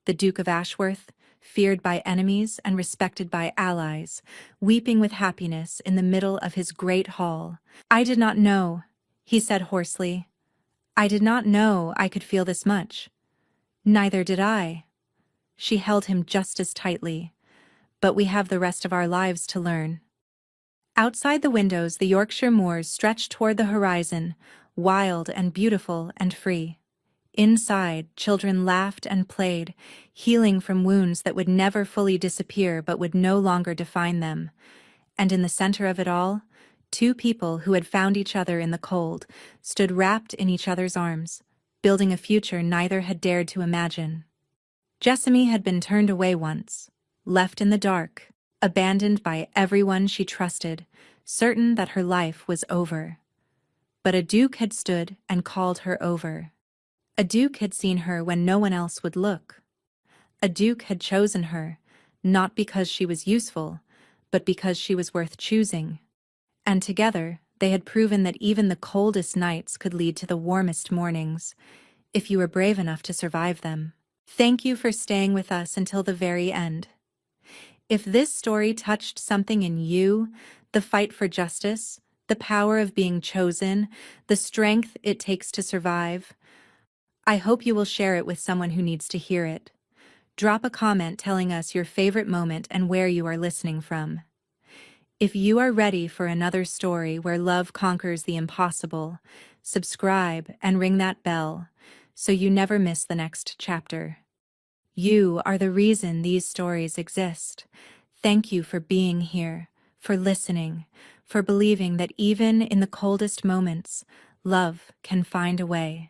The Duke of Ashworth, feared by enemies and respected by allies, weeping with happiness in the middle of his great hall. I did not know, he said hoarsely. I did not know I could feel this much. Neither did I. She held him just as tightly. But we have the rest of our lives to learn. Outside the windows, the Yorkshire moors stretched toward the horizon, wild and beautiful and free. Inside, children laughed and played, healing from wounds that would never fully disappear but would no longer define them. And in the center of it all, 2 people who had found each other in the cold stood wrapped in each other's arms, building a future neither had dared to imagine. Jessamy had been turned away once, left in the dark, abandoned by everyone she trusted, certain that her life was over. But a duke had stood and called her over. A duke had seen her when no one else would look. A duke had chosen her, not because she was useful, but because she was worth choosing. And together, they had proven that even the coldest nights could lead to the warmest mornings, if you were brave enough to survive them. Thank you for staying with us until the very end. If this story touched something in you, the fight for justice, the power of being chosen, the strength it takes to survive, I hope you will share it with someone who needs to hear it. Drop a comment telling us your favorite moment and where you are listening from. If you are ready for another story where love conquers the impossible, subscribe and ring that bell so you never miss the next chapter. You are the reason these stories exist. Thank you for being here, for listening, for believing that even in the coldest moments, love can find a way.